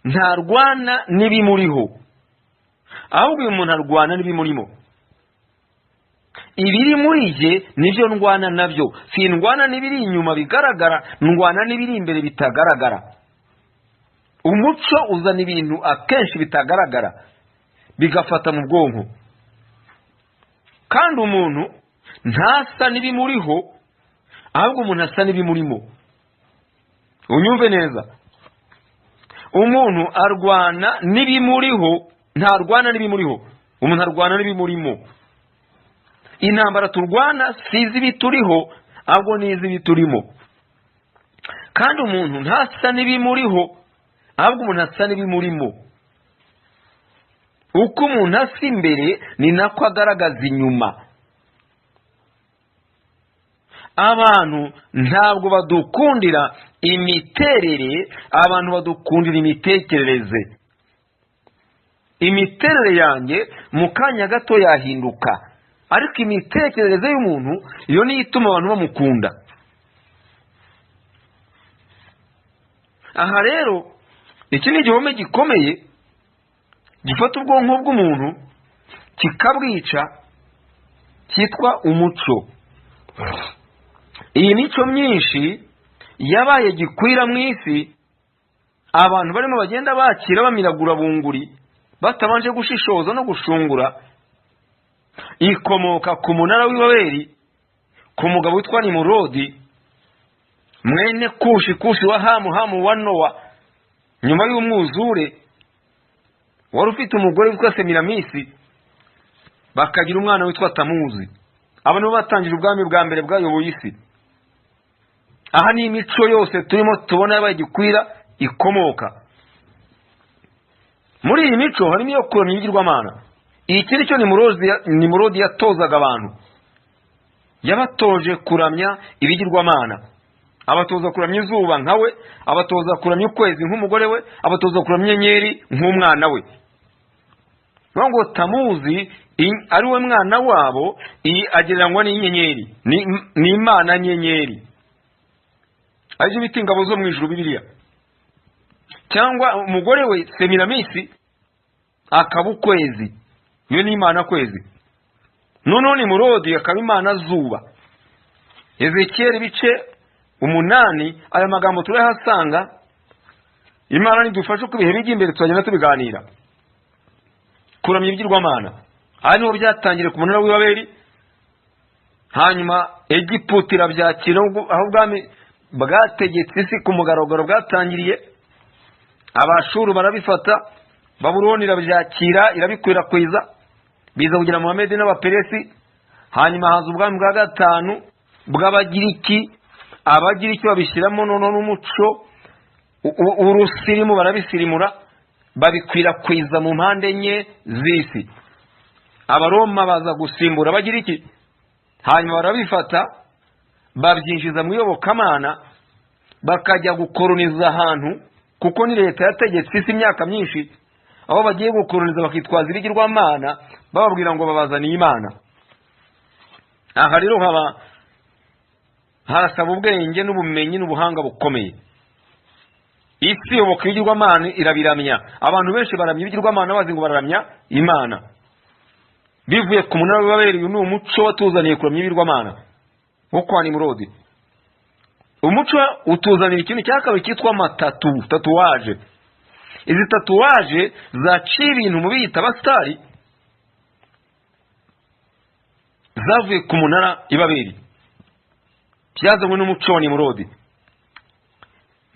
ntarwana n'ibimuriho, ahubwo uyu muntu arwana n'ibimurimo. Ibiri muri je nibyo ndwana nabyo. Sindwana n'ibiri inyuma bigaragara, ndwana n'ibiri imbere bitagaragara. Umuco uzana ibintu akenshi bitagaragara bigafata mu bwonko, kandi umuntu ntasa n'ibimuriho, ahubwo umuntu asa n'ibimurimo. Unyumve neza, umuntu arwana n'ibimuriho, ntarwana n'ibimuriho. Umuntu arwana n'ibimurimo. Intambara turwana si iz'ibituriho, ahubwo ni iz'ibiturimo. Kandi umuntu ntasa n'ibimuriho, ahubwo umuntu asa n'ibimurimo. Uko umuntu asa imbere ni nako agaragaza inyuma. Abantu ntabwo badukundira imiterere, abantu badukundira imitekerereze. Imiterere yanjye mu kanya gato yahinduka, ariko imitekerereze y'umuntu iyo niyo ituma abantu bamukunda. Aha rero iki ni igihome gikomeye gifata ubwonko bw'umuntu kikabwica, cyitwa umuco. Iyi mico myinshi yabaye gikwira mu isi, abantu barimo bagenda bakira bamiragura bunguri batabanje gushishoza no gushungura. Ikomoka ku munara w'i Babeli, ku mugabo witwa Nimurodi, mwene Kushi wa Hamu wa Nowa, nyuma y'umwuzure, wari ufite umugore witwa Semiramisi, bakagira umwana witwa Tamuzi. Aba nibo batangije ubwami bwa mbere bwayoboye isi. Aha ni imico yose turimo tubona yabaye gikwira ikomoka. Muri iyi mico harimo iyo kuramya ibigirwamana. Iki nicyo Nimurodi yatozaga abantu. Yabatoje kuramya ibigirwamana. Abatoza kuramya izuba nkawe, abatoza kuramya ukwezi nk'umugore we, abatoza kuramya inyenyeri nk'umwana we. Ngo Tamuzi ari we mwana wabo, agereranywa n'inyenyeri, ni Imana nyenyeri. Aribyo bita ingabo zo mu ijuru Bibiliya. Cyangwa umugore we Semiramisi akaba ukwezi, iyo ni Imana kwezi. Noneho Nimurodi akaba Imana zuba. Ezekiel ibice 8 aya magambo turayahasanga. Imana nidufashe uko ibihe bijya imbere tuzagenda tubiganira. Kuramya ibigirwamana aha niho byatangire ku munara w'i Babeli, hanyuma Egiputa irabyakira, aho ubwami bwategetse isi ku mugaragaro bwatangiriye. Abashuru barabifata, Babuloni irabyakira irabikwirakwiza, biza kugira Muhammed n'Abaperesi. Hanyuma haza ubwami bwa gatanu bw'Abagiriki. Abagiriki babishyiramo noneho n'umuco urusirimu, barabisirimura babikwirakwiza mu mpande enye z'isi. Abaroma baza gusimbura Abagiriki, hanyuma barabifata babyinjiza mu iyobokamana, bakajya gukoroniza ahantu, kuko ni leta yategetse isi imyaka myinshi. Aho bagiye gukoroniza bakitwaza ibigirwamana, bababwira ngo babazaniye Imana. Aha rero harasaba ubwenge n'ubumenyi n'ubuhanga bukomeye. Isi yoboka ibigirwamana irabiramya. Abantu benshi baramya ibigirwamana bazi ngo bararamya Imana, bivuye ku munara w'Ibabeli. Uyu ni umuco watuzaniye kuramya ibigirwamana wo kwa Nimurodi. Umuco utuzanira ikintu cya kabiri cyitwa tatuwaje. Izi tatuwaje zaciye ibintu mu biyita abasitari, zavuye ku munara Ibabeli, byazanywe n'umuco wa Nimurodi.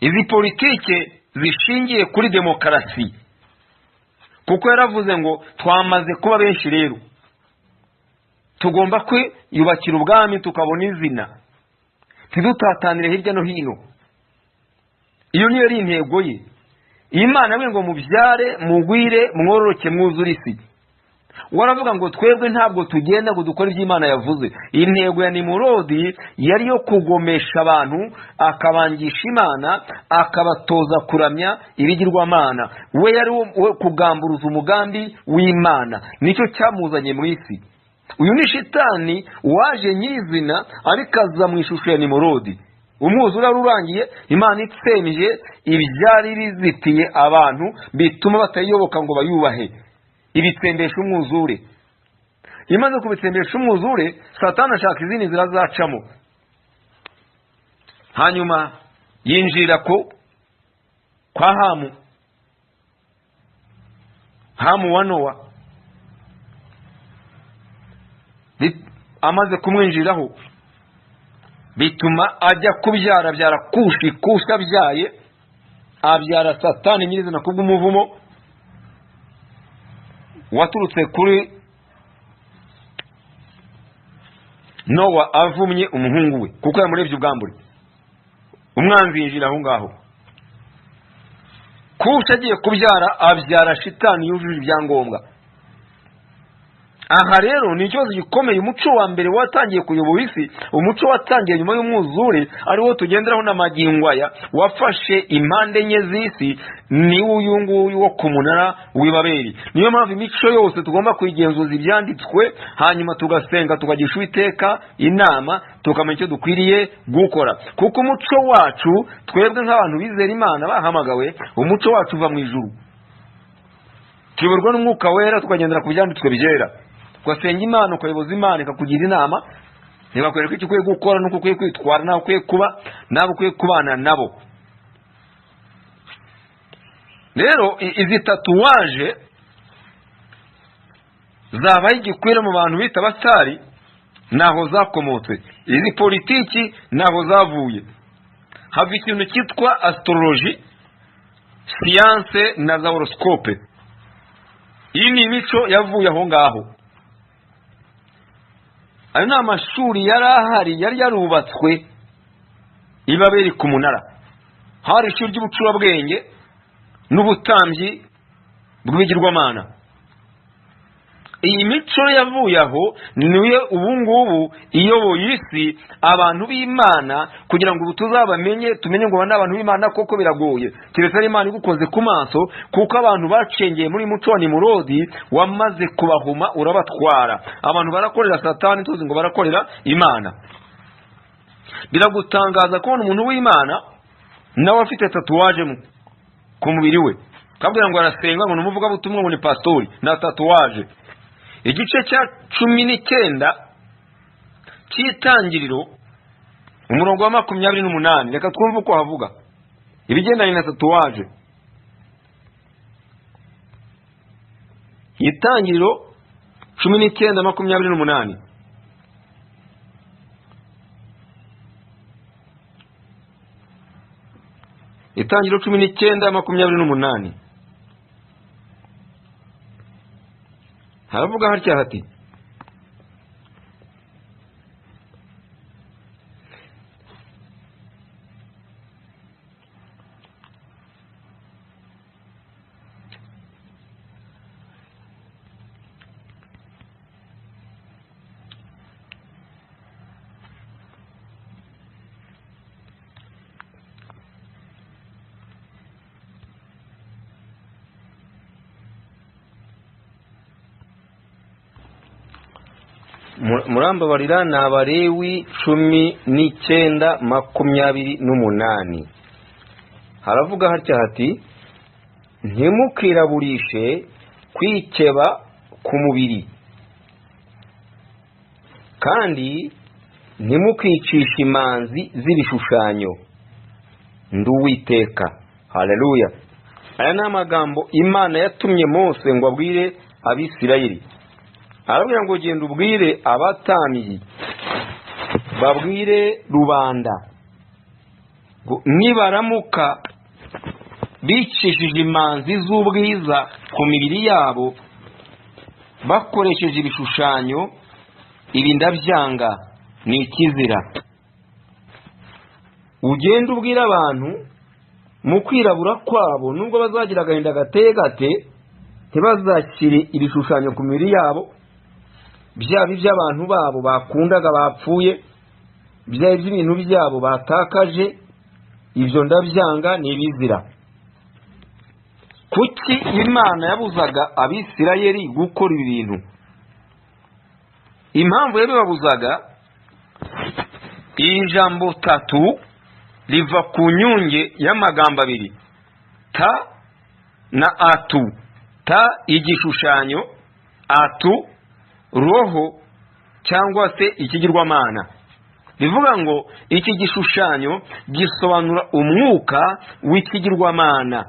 Izi politike zishingiye kuri demokarasi, kuko yaravuze ngo twamaze kuba benshi, rero tugomba kwiyubakira ubwami tukabona izina, ntidutatanire hirya no hino. Iyo niyo ari intego ye. Imana we ngo mubyare mugwire mwororoke mwuzure isi. Waravuga ngo twebwe ntabwo tugenda ngo dukore ibyo Imana yavuze. Intego ya Nimurodi yari yo kugomesha abantu, akabangisha Imana, akabatoza kuramya ibigirwamana. We yari kugamburuza umugambi w'Imana, nicyo cyamuzanye mu isi. Uyu ni shitani waje nyizina, ariko aza mu ishusho ya Nimurodi. Umwuzure urangiye, Imana itsemje ibyari bizitiye abantu bituma batayiyoboka ngo bayubahe, ibitsembesha umwuzure. Imaze kubitsembesha umwuzure, Satani ashaka izindi nzira zacamo. Hanyuma yinjira kwa Hamu wa Nowa. Amaze kumwinjiraho, bituma ajya kubyara, abyara Kushi. Kushi abyaye, abyara Satani nyirizina kubw'umuvumo waturutse kuri Nowa avumye umuhungu we, kuko yamurebye ubwambure. Umwanzi yinjira aho ngaho. Kushi agiye kubyara, abyara shitani yujuje ibyangombwa. Aha rero ni ikibazo gikomeye. Umuco wa mbere watangiye kuyobora isi, umuco watangiye nyuma y'umwuzure, ari wo tugenderaho n'amagingo aya, wafashe impande enye z'isi, ni uyu nguyu wo ku munara w'Ibabeli. Niyo mpamvu imico yose tugomba kuyigenzuza ibyanditswe, hanyuma tugasenga, tukagisha Uwiteka inama, tukamenya icyo dukwiriye gukora. Kuko umuco wacu, twebwe nk'abantu bizera Imana bahamagawe, umuco wacu uva mu ijuru. Tuyoborwa n'Umwuka Wera, tukagendera ku byanditswe byera. Ugasenga Imana, ukayoboza Imana, ikakugira inama, ntibakwereka icyo ukwiye gukora, n'uko ukwiye kwitwara, n'aho ukwiye kuba, n'abo ukwiye kubana nabo. Rero izi tatuwaje zabaye igikwira mu bantu bita abasitari, naho zakomotse. Izi politiki naho zavuye. Hava ikintu cyitwa astrology, siyanse na za horoscope. Iyi ni imico yavuye aho ngaho. Ayo ni amashuri yari ahari, yari yarubatswe Ibabeli ku munara. Hari ishuri ry'ubucurabwenge n'ubutambyi bw'ibigirwamana. Iyi mico yavuye aho niyo ubu ngubu iyoboye isi. Abantu b'Imana, kugira ngo tuzabamenye, tumenye ngo bana abantu b'Imana koko biragoye, keretse ari Imana igukoze ku maso, kuko abantu bacengeye muri muco wa Nimurodi wamaze kubahuma urabatwara. Abantu barakorera Satani, tuzi ngo barakorera Imana. Biragutangaza kubona umuntu w'Imana nawe afite tatuwaje ku mubiri we, kabwira ngo arasenga, ngo numuvuga butumwa, ngo ni pastori na tatuwaje. Igice cya 19 cy'Itangiriro, umurongo wa 28, reka twumve uko havuga ibigendanye na tatuwaje. Itangiriro 19:28. Itangiriro 19:28 haravuga hatya hati murambabarira ni Abalewi 19:28 haravuga hatya hati ntimukiraburishe kwikeba ku mubiri kandi ntimukicishe imanzi z'ibishushanyo ndi Uwiteka. Haleluya. Aya ni amagambo Imana yatumye Mose ngo abwire Abisirayeli. Arabwira ngo genda ubwire abatamiyi babwire rubanda nibaramuka bicishije imanzi z'ubwiza ku mibiri yabo bakoresheje ibishushanyo, ibi ndabyanga, ni ikizira. Ugenda ubwira abantu mu kwirabura kwabo nubwo bazagira agahinda gateye gate ntibazashyire ibishushanyo ku mibiri yabo, byaba iby'abantu babo bakundaga bapfuye, byaba iby'ibintu byabo batakaje, ibyo ndabyanga, ni ibizira. Kuki Imana yabuzaga Abisirayeli gukora ibi bintu? Impamvu yabibabuzaga, ijambo tatu riva ku nyunge y'amagambo abiri, ta na atu. Ta igishushanyo, atu roho cyangwa se ikigirwamana. Bivuga ngo iki gishushanyo gisobanura umwuka w'ikigirwamana.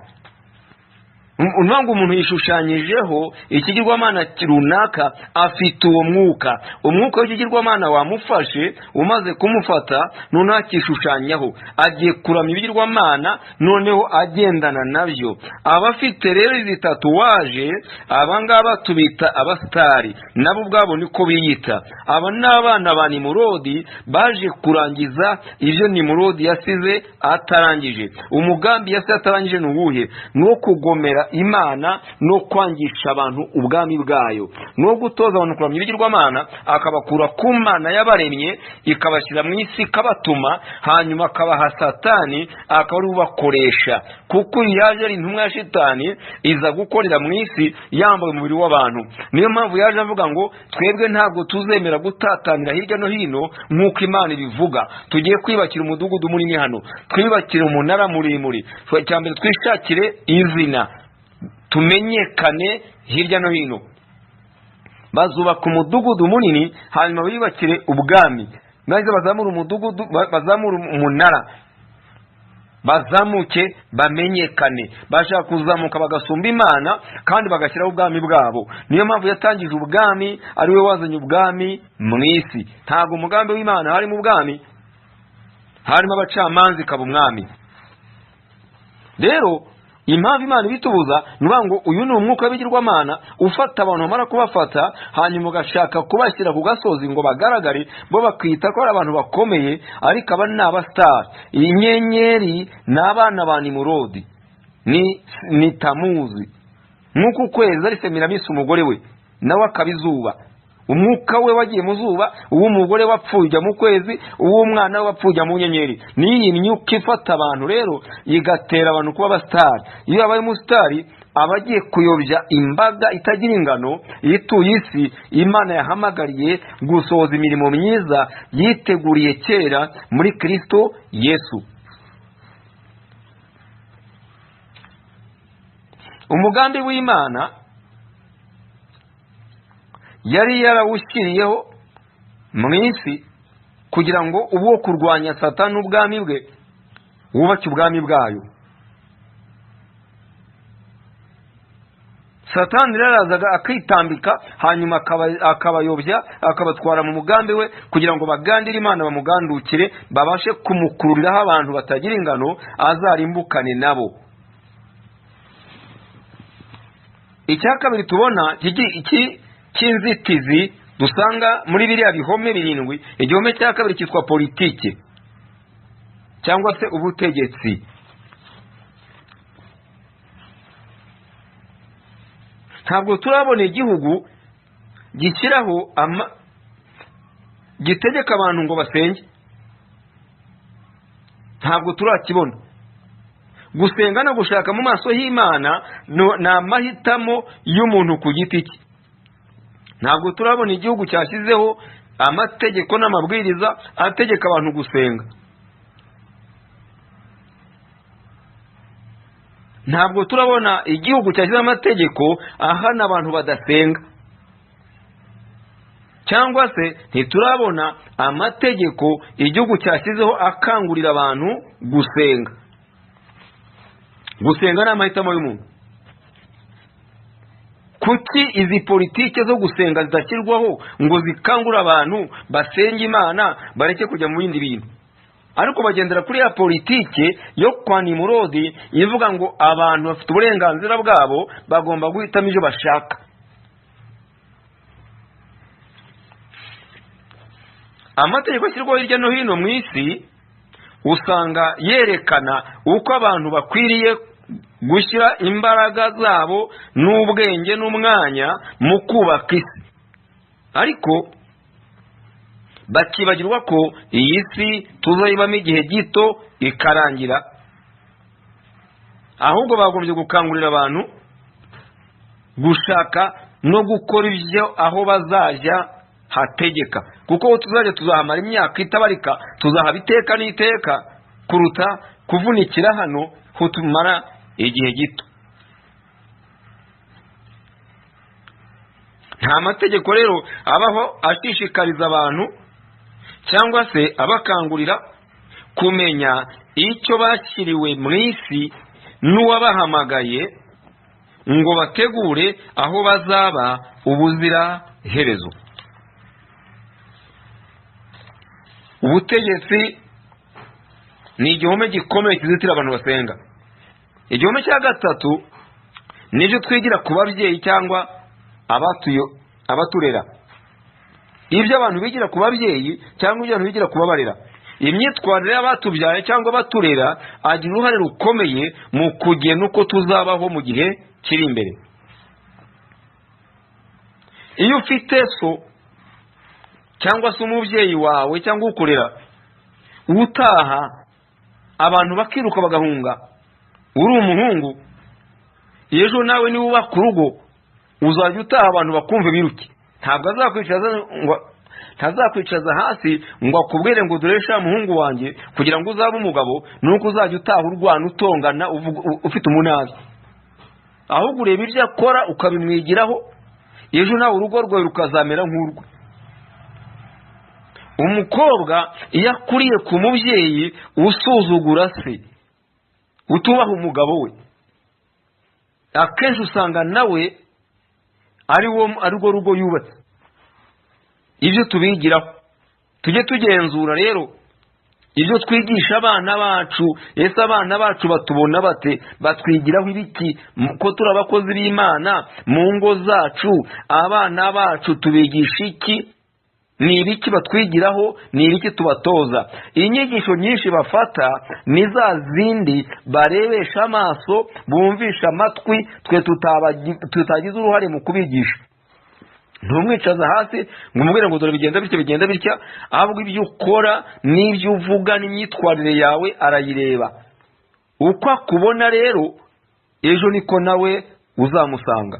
Unango umuntu yishushanyijeho ikigirwamana runaka afite uwo mwuka. Umwuka w'ikigirwamana wamufashe, umaze kumufata none akishushanyaho, agiye kuramya ibigirwamana, noneho agendana nabyo. Abafite rero izi tatuwaje, abangaba tubita abastari, nabo ubwabo niko biyita. Aba n'abana ba Nimurodi baje kurangiza ibyo Nimurodi yasize atarangije. Umugambi yasize atarangije ni uwuhe? Nuwo kugomera Imana no kwangisha abantu ubwami bwayo, no gutoza abantu kuramya ibigirwamana, akabakura ku Mana yabaremye ikabashyira mu isi, ikabatuma, hanyuma akabaha Satani akaba ari ubakoresha. Kuko yaje ari intumwa ya Shitani, iza gukorera mu isi yambaye umubiri w'abantu. Niyo mpamvu yaje avuga ngo twebwe ntabwo tuzemera gutatanira hirya no hino nk'uko Imana ibivuga. Tugiye kwibakira umudugudu munini hano, twibakire umunara muremure, cyambere twishakire izina, tumenyekane hirya no hino. Bazubaka umudugudu munini, hanyuma bibakire ubwami, maze bazamura umudugudu, bazamura umunara, bazamuke bamenyekane. Bashaka kuzamuka bagasumba Imana kandi bagashyiraho ubwami bwabo. Niyo mpamvu yatangije ubwami, ari we wazanye ubwami mu isi. Ntabwo umugambi w'Imana harimo ubwami, harimo abacamanza ikaba umwami. Rero impamvu Imana ibitubuza nuvuga ngo uyu ni umwuka w'ibigirwamana ufata abantu, bamara kubafata hanyuma ugashaka kubashyira ku gasozi ngo bagaragare, bo bakita ko ari abantu bakomeye, ariko aba ni abastari. Iyi nyenyeri ni abana ba Nimurodi, ni Tamuzi. Nk'uko ukwezi ari Semiramis umugore we, nawe akaba izuba. Umwuka we wagiye mu zuba, uw'umugore wapfuye ujya mu kwezi, uw'umwana we wapfuye ujya mu nyenyeri. Niyi myuka ifata abantu rero igatera abantu kuba abastari. Iyo abaye umusitari aba agiye kuyobya imbaga itagira ingano ituye isi Imana yahamagariye gusohoza imirimo myiza yiteguriye kera muri Kristo Yesu. Umugambi w'Imana yari yarawushyiriyeho mu isi kugira ngo uwo kurwanya Satani ubwami bwe wubake ubwami bwayo. Satani rarazaga akitambika hanyuma akabayobya akabatwara mu mugambi we kugira ngo bagandire Imana bamugandukire babashe kumukururiraho abantu batagira ingano azarimbukane nabo. Icya kabiri tubona iki cy'inzitizi dusanga muri biriya bihome birindwi, igihome cya kabiri cyitwa politike cyangwa se ubutegetsi. Ntabwo turabona igihugu gishyiraho gitegeka abantu ngo basenge, ntabwo turakibona. Gusenga no gushaka mu maso y'Imana ni amahitamo y'umuntu ku giti cye. Ntabwo turabona igihugu cyashyizeho amategeko n'amabwiriza ategeka abantu gusenga. Ntabwo turabona igihugu cyashyizeho amategeko ahana abantu badasenga, cyangwa se ntiturabona amategeko igihugu cyashyizeho akangurira abantu gusenga. Gusenga ni amahitamo y'umuntu. Kuki izi politike zo gusenga zidashyirwaho ngo zikangure abantu basenga Imana bareke kujya mu bindi bintu, ariko bagendera kuri ya politike yo kwa Nimurodi ivuga ngo abantu bafite uburenganzira bwabo bagomba guhitamo ibyo bashaka? Amategeko ashyirwaho hirya no hino mu isi usanga yerekana uko abantu bakwiriye gushyira imbaraga zabo n'ubwenge n'umwanya mu kubaka isi, ariko bakibagirwa ko iyi si tuzayibamo igihe gito ikarangira. Ahubwo bagombye gukangurira abantu gushaka no gukora ibyo aho bazajya hategeka, kuko tuzajya tuzahamara imyaka itabarika, tuzahaba iteka n'iteka kuruta kuvunikira hano ho tumara igihe gito. Nta mategeko rero abaho ashishikariza abantu cyangwa se abakangurira kumenya icyo bashyiriwe mu isi n'uwabahamagaye ngo bategure aho bazaba ubuzira herezo. Ubutegetsi ni igihome gikomeye kizitira abantu basenga. Igihome cya gatatu nibyo twigira ku babyeyi cyangwa abaturera. Ibyo abantu bigira ku babyeyi cyangwa ibyo abantu bigira ku babarera. Imyitwarire y'abatubyaye cyangwa abaturera agira uruhare rukomeye mu kugena uko tuzabaho mu gihe kiri imbere. Iyo ufite so cyangwa se umubyeyi wawe cyangwa ukurera utaha abantu bakiruka bagahunga, uri umuhungu, ejo nawe niba ubaka urugo uzajya utaha abantu bakumva biruke. Ntabwo ntazakwicaza hasi ngo akubwire ngo dore sha muhungu wanjye kugira ngo uzabe umugabo nuko uzajya utaha urwana utongana ufite umunabi. Ahubwo ureba ibyo akora ukabimwigiraho, ejo nawe urugo rwawe rukazamera nk'urwe. Umukobwa iyo akuriye ku mubyeyi usuzugura se, utubaha umugabo we, akenshi usanga nawe ari rwo rugo yubatse. Ibyo tubigiraho tujye tugenzura rero ibyo twigisha abana bacu. Ese abana bacu batubona bate? Batwigiraho ibiki? Ko turi abakozi b'Imana mu ngo zacu, abana bacu tubigisha iki? Ni ibiki batwigiraho? Ni ibiki tubatoza? Inyigisho nyinshi bafata ni za zindi barebesha amaso, bumvisha amatwi, twe tutagize uruhare mu kubigisha. Ntumwicaza hasi ngo umubwire ngo dore bigenda bitya, ahubwo ibyo ukora n'ibyo uvuga n'imyitwarire yawe arayireba. Uko akubona rero ejo niko nawe uzamusanga.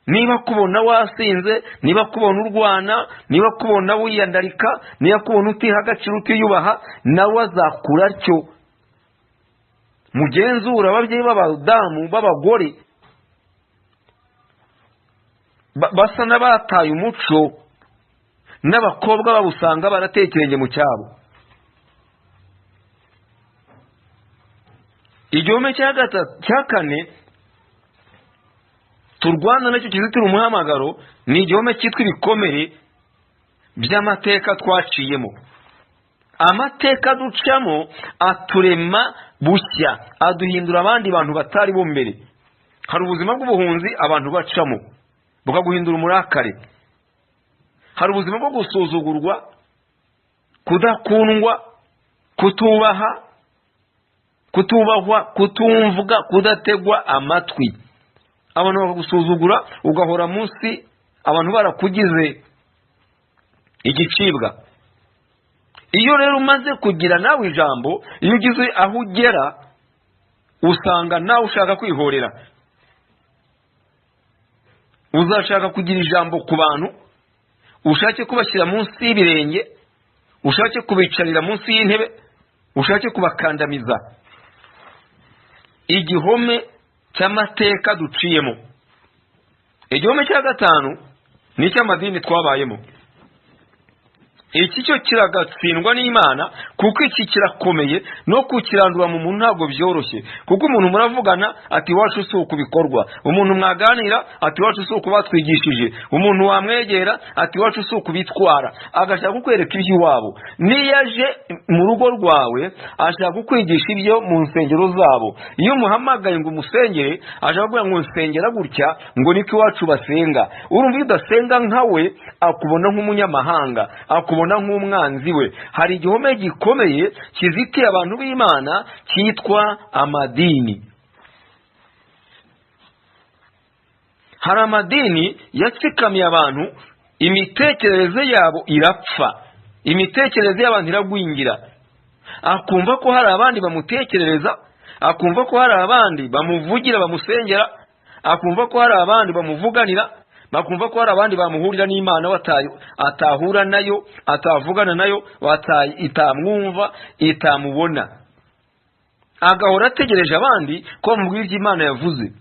Niba kubona wasinze, niba kubona urwana, niba kubona wiyandarika, niba kubona utiha agaciro utiyubaha, nawe azakura atyo. Mugenzura ababyeyi b'abadamu b'abagore basa n'abataye umuco, n'abakobwa babusanga baratekerenge mu cyabo. Igihome cya kane turwana nacyo kizitira umuhamagaro ni igihome cyitwa ibikomere by'amateka twaciyemo. Amateka ducamo aturema bushya, aduhindura abandi bantu batari bo mbere. Hari ubuzima bw'ubuhunzi abantu bacamo bukaguhindura umurakare. Hari ubuzima bwo gusuzugurwa, kudakundwa, kutubahwa, kutumvuga, kudategwa amatwi. Abantu bakagusuzugura ugahora munsi, abantu barakugize igicibwa. Iyo rero umaze kugira nawe ijambo, iyo ugize aho ugera usanga nawe ushaka kwihorera. Uzashaka kugira ijambo ku bantu, ushake kubashyira munsi y'ibirenge, ushake kubicarira munsi y'intebe, ushake kubakandamiza. Igihome cy'amateka duciyemo. Igihome cya gatanu ni cy'amadini twabayemo. Iki cyo kiragatsindwa n'Imana, kuko iki kirakomeye, no kukirandura mu muntu ntabwo byoroshye. Kuko umuntu muravugana ati wacu si uko bikorwa, umuntu mwaganira ati wacu si uko batwigishije, umuntu wamwegera ati wacu si uko bitwara, agashaka kukwereka iby'iwabo. Niyaje mu rugo rwawe ashaka kukwigisha ibyo mu nsengero zabo. Iyo muhamagaye ngo umusengere ashaka kuvuga ngo nsengera gutya, ngo niko iwacu basenga. Urumva udasenga nkawe akubona nk'umunyamahanga, akubona nk'umwanzi we. Hari igihome gikomeye kizitiye abantu b'Imana cyitwa amadini. Hari amadini yatsikamiye abantu, imitekerereze yabo irapfa, imitekerereze y'abantu iragwingira. Akumva ko hari abandi bamutekerereza, akumva ko hari abandi bamuvugira bamusengera, akumva ko hari abandi bamuvuganira, bakumva ko hari abandi bamuhurira n'Imana atahura nayo, atavugana nayo, itamwumva, itamubona. Agahora ategereje abandi ko bamubwira ibyo Imana yavuze.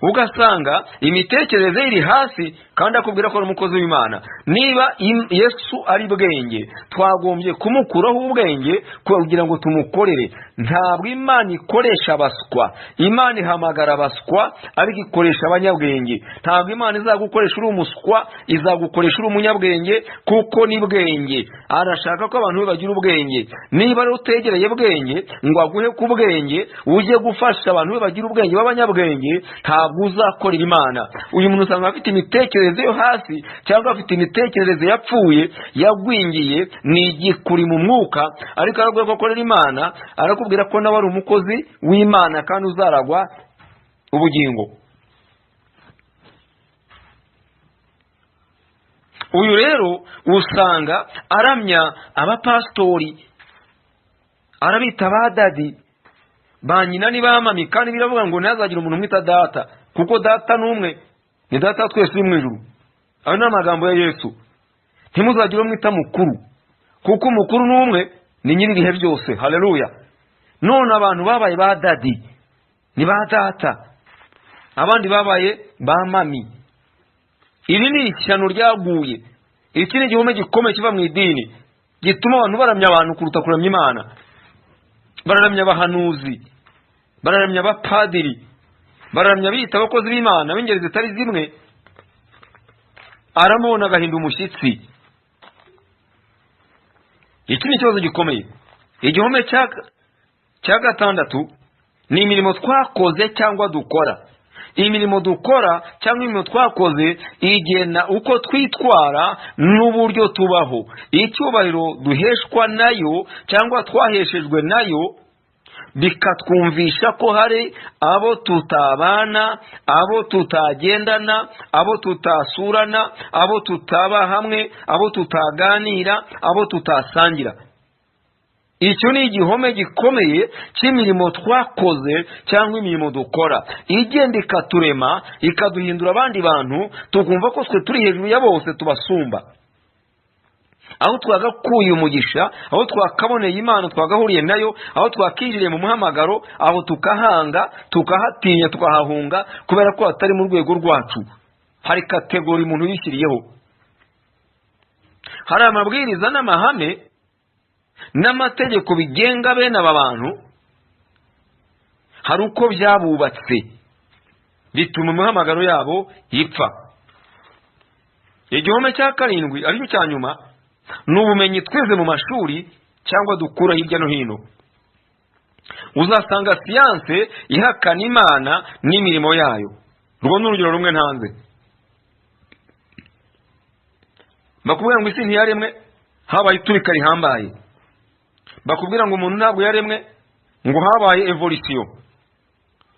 Ugasanga imitekerereze iri hasi kandi akubwira ko ari umukozi w'Imana. Niba Yesu ari bwenge, twagombye kumukuraho ubwenge kugira ngo tumukorere. Ntabwo Imana ikoresha abaswa, Imana ihamagara abaswa ariko ikoresha abanyabwenge. Ntabwo Imana izagukoresha uri umuswa, izagukoresha uri umunyabwenge, kuko ni bwenge. Arashaka ko abantu bagira ubwenge. Niba rero utegereye bwenge ngo aguhe ku bwenge ujye gufasha abantu bagira ubwenge b'abanyabwenge, ntabwo uzakorera Imana. Uyu muntu usanga afite imitekerereze yo hasi, cyangwa afite imitekerereze yapfuye, yagwingiye, ni igikuri mu mwuka, ariko aravuga ko akorera Imana, arakubwira ko nawe ari umukozi w'Imana kandi uzaragwa ubugingo. Uyu rero usanga aramya abapastori, arabita badadi, ba nyina ni ba mami, kandi biravuga ngo ntazagira umuntu umwita data, kuko data n'umwe, ni data twese uri mu ijuru. Ayo ni amagambo ya Yesu. Ntimuzagira umwita mukuru, kuko umukuru n'umwe, ni nyir'ibihe byose. Haleluya. None abantu babaye ba dadi, ni ba data, abandi babaye ba mami. Iri ni ishyano ryaguye. Iki ni igihome gikomeye kiva mu idini, gituma abantu baramya abantu kuruta kuramya Imana. Bararamya abahanuzi, bararamya abapadiri, bararamya bita abakozi b'Imana b'ingeri zitari zimwe. Aramubona agahinda umushyitsi. Iki ni ikibazo gikomeye. Igihome cya gatandatu ni imirimo twakoze cyangwa dukora. Imirimo dukora cyangwa imirimo twakoze igena uko twitwara n'uburyo tubaho. Icyubahiro duheshwa nayo cyangwa twaheshejwe nayo bikatwumvisha ko hari abo tutabana, abo tutagendana, abo tutasurana, abo tutaba hamwe, abo tutaganira, abo tutasangira. Icyo ni igihome gikomeye cy'imirimo twakoze cyangwa imirimo dukora, igenda ikaturema, ikaduhindura abandi bantu, tukumva ko twe turi hejuru ya bose, tubasumba. Aho twagakuye umugisha, aho twakaboneye Imana, twagahuriye nayo, aho twakinjiriye mu muhamagaro, aho tukahanga, tukahatinya, tukahahunga, kubera ko atari mu rwego rwacu. Hari kategori umuntu yishyiriyeho. Hari amabwiriza n'amahame n'amategeko bigenga bene aba bantu, hari uko byabubatse. bituma umuhamagaro yabo ipfa. Igihome cya karindwi aricyo cya nyuma ni ubumenyi twize mu mashuri cyangwa dukura hirya no hino. Uzasanga siyanse ihakana Imana n'imirimo yayo. Urwo ni urugero rumwe ntanze. Bakubwira ngo isi ntiyaremwe habaye iturika rihambaye. Bakubwira ngo umuntu ntabwo yaremwe ngo habaye evolution.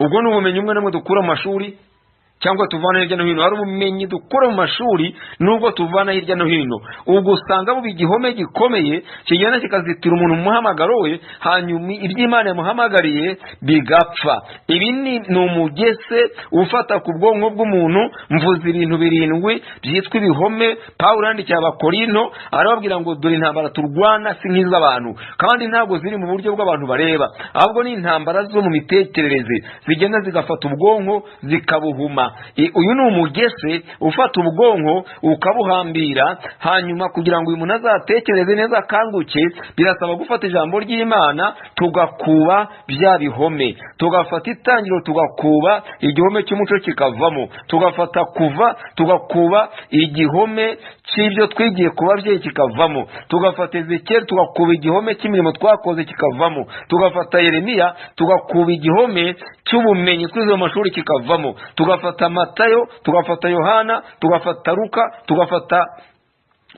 Ubwo ni ubumenyi umwe namwe dukura mu mashuri cyangwa tuvana hirya no hino. Hari ubumenyi dukura mu mashuri nubwo tuvana hirya no hino. Ubwo usanga buba igihome gikomeye kigenda kikazitira umuntu mu muhamagaro we, hanyuma iby'Imana yamuhamagariye bigapfa. Ibi ni umugese ufata ku bwonko bw'umuntu. Mvuze ibintu 7 byitwa ibihome. Pawulo yandikiye Abakorinto arababwira ngo dore intambara turwana si nk'iz'abantu, kandi ntabwo ziri mu buryo bw'abantu bareba, ahubwo ni intambara zo mu mitekerereze zigenda zigafata ubwonko zikabuhuma. Uyu ni umugese ufata ubwonko ukabuhambira, hanyuma kugira ngo uyu muntu azatekereze neza akanguke birasaba gufata ijambo ry'Imana tugakuba bya bihome. Tugafata itangiro tugakuba igihome cy'umuco kikavamo. Tugafata kuva tugakuba igihome cy'ibyo twigiye ku babyeyi kikavamo. Tugafata Ezekiyeli tugakuba igihome cy'imirimo twakoze kikavamo. Tugafata Yeremiya tugakuba igihome cy'ubumenyi twize mu mashuri kikavamo. Tugafata Matayo, tugafata Yohana, tugafata Luka, tugafata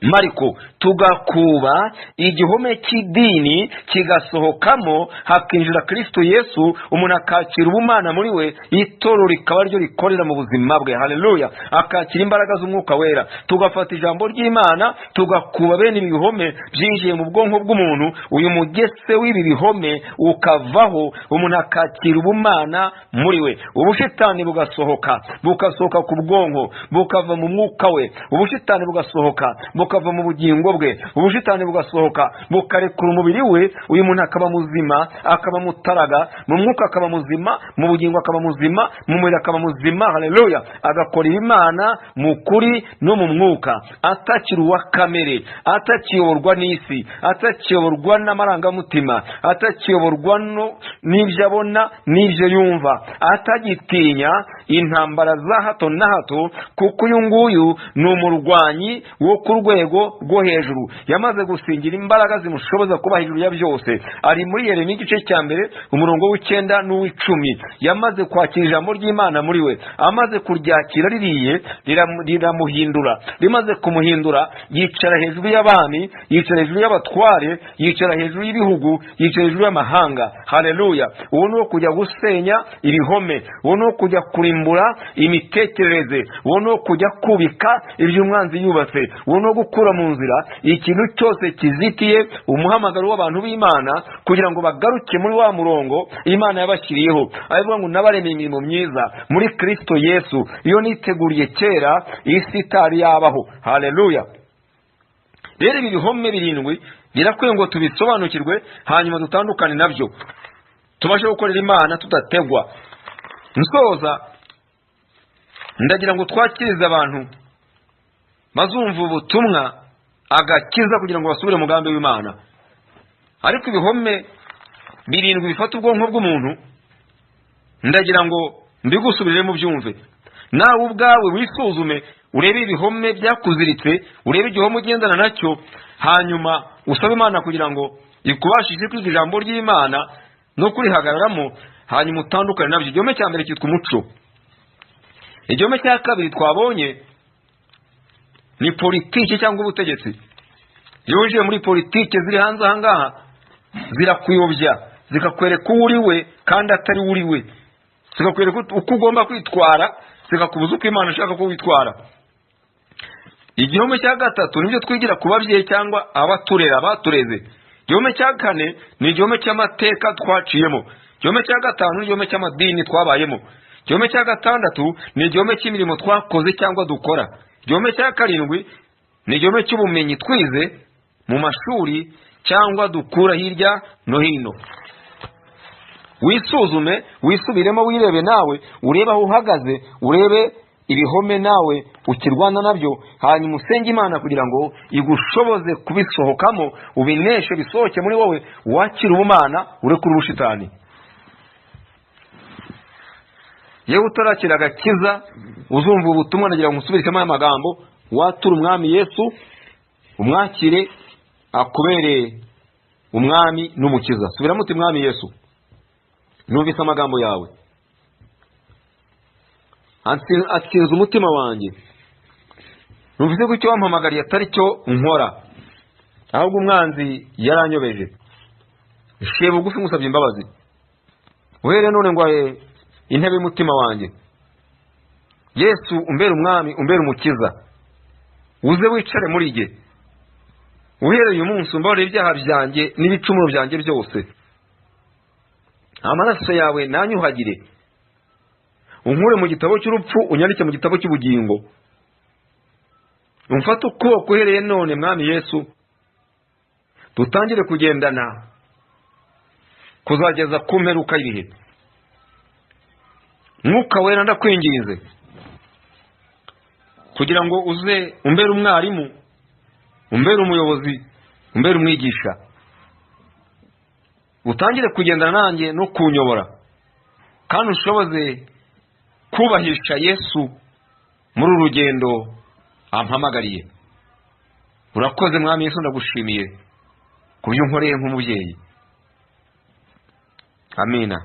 Mariko, tugakuba igihome cy'idini kigasohokamo hakinjira Kristo Yesu, umuntu akakira ubumana muri we, itorero rikaba ryo rikorera mu buzima bwe. Haleluya! Akakira imbaraga z'umwuka wera. Tugafata ijambo ry'Imana tugakuba bene ibi bihome byinjiye mu bwonko bw'umuntu. Uyu mugese w'ibi bihome ukavaho, umuntu akakira ubumana muri we. Ubushitani bugasohoka ku bwonko, bukava mu mwuka we. Ubushitani bugasohoka bukava mu bugingo bwe. Ubushitani bugasohoka bukarekura umubiri we. Uyu muntu akaba muzima, akaba mutaraga, mu mwuka akaba muzima, mu bugingo akaba muzima, mu mubiri akaba muzima. Haleluya! Agakora Imana mu kuri no mu mwuka, atakiri uwa kamere, atakiyoborwa n'isi, atakiyoborwa n'amarangamutima, atakiyoborwa n'ibyo abona n'ibyo yumva, atagitinya intambara za hato na hato, kuko uyu nguyu ni umurwanyi wo ku rwego rwo hejuru. Yamaze gusingira imbaraga zimushoboza kuba hejuru ya byose. Ari muri Yeremiya igice cya 1 umurongo w'9 n'uw'10. Yamaze kwakira ijambo ry'Imana muri we. Amaze kuryakira ririye riramuhindura. Rimaze kumuhindura yicara hejuru y'abami, yicara hejuru y'abatware, yicara hejuru y'ibihugu, yicara hejuru y'amahanga. Haleluya! Uwo ni wo kujya gusenya ibihome. Uwo ni wo kujya kurimbura imitekerereze. Uwo ni wo kujya kubika iby'umwanzi yubatse. Uwo no gukura mu nzira ikintu cyose kizitiye umuhamagaro w'abantu b'Imana, kugira ngo bagaruke muri wa murongo Imana yabashyiriyeho. Avuga ngo nabaremeye imirimo myiza muri Kristo Yesu, iyo niteguriye kera isi itari yabaho. Haleluya! Rero ibi bihome 7 birakwiye ngo tubisobanukirwe, hanyuma dutandukane nabyo, tubashe gukorera Imana tudategwa. Nsoza ndagira ngo twakirize abantu bazumva ubutumwa agakiza kugira ngo basubire mugambi w'Imana. Ariko ibihome 7 bifata ubwonko bw'umuntu, ndagira ngo mbigusubirire mu byumve. Nawe ubwawe wisuzume, urebe ibihome byakuziritse, urebe igihome ugendana nacyo, hanyuma usabe Imana kugira ngo ikubashije kwiga ijambo ry'Imana no kurihagararamo, hanyuma utandukane nabyo. Igihome cya 1 cyitwa umuco. Igihome cya 2 twabonye ni politiki cyangwa ubutegetsi. Iyo uje muri politiki ziri hanze ahangaha zirakuyobya, zikakwereka uri we kandi atari uri we, zikakwereka uko ugomba kwitwara, zikakubuza uko Imana ishaka ko witwara. Igihome cya 3 nibyo twigira ku babyeyi cyangwa abaturera, abatureze. Igihome cya 4 ni igihome cy'amateka twaciyemo. Igihome cya 5 ni igihome cy'amadini twabayemo. Igihome cya 6 ni igihome cy'imirimo twakoze cyangwa dukora. Igihome cya 7 ni igihome cy'ubumenyi twize mu mashuri cyangwa dukura hirya no hino. Wisuzume, wisubiremo, wirebe nawe, urebe aho uhagaze, urebe ibihome nawe ukirwana nabyo, hanyuma usenge Imana kugira ngo igushoboze kubisohokamo, ubineshe bisohoke muri wowe, wakira ubumana, urekure ubushitani. yewe utarakira agakiza uzumva ubutumwa nagira ngo usubiremo aya magambo, watura umwami Yesu umwakire akubereye umwami n'umukiza. Subiramo uti mwami Yesu, numvise amagambo yawe, atsinze umutima wanjye, numvise ko icyo wampamagariye atari cyo nkora, ahubwo umwanzi yaranyobeje. Nshiye bugufi ngusabye imbabazi, uhere none ngwaye intebe y'umutima wanjye. Yesu umbere umwami, umbere umukiza, uze wicare muri jye. Uhereye uyu munsi umbabarire ibyaha byanjye n'ibicumuro byanjye byose. Amaraso yawe nanyuhagire, unkure mu gitabo cy'urupfu unyandike mu gitabo cy'ubugingo. Umfate ukuboko uhereye none mwami Yesu, dutangire kugendana kuzageza ku mperuka y'ibihe. Mwuka wera ndakwinginze kugira ngo uze umbere umwarimu, umbere umuyobozi, umbere umwigisha, utangire kugendana nanjye no kunyobora, kandi ushoboze kubahisha Yesu muri uru rugendo ampamagariye. Urakoze mwami Yesu, ndagushimiye kubyo unkoreye nk'umubyeyi. Amina.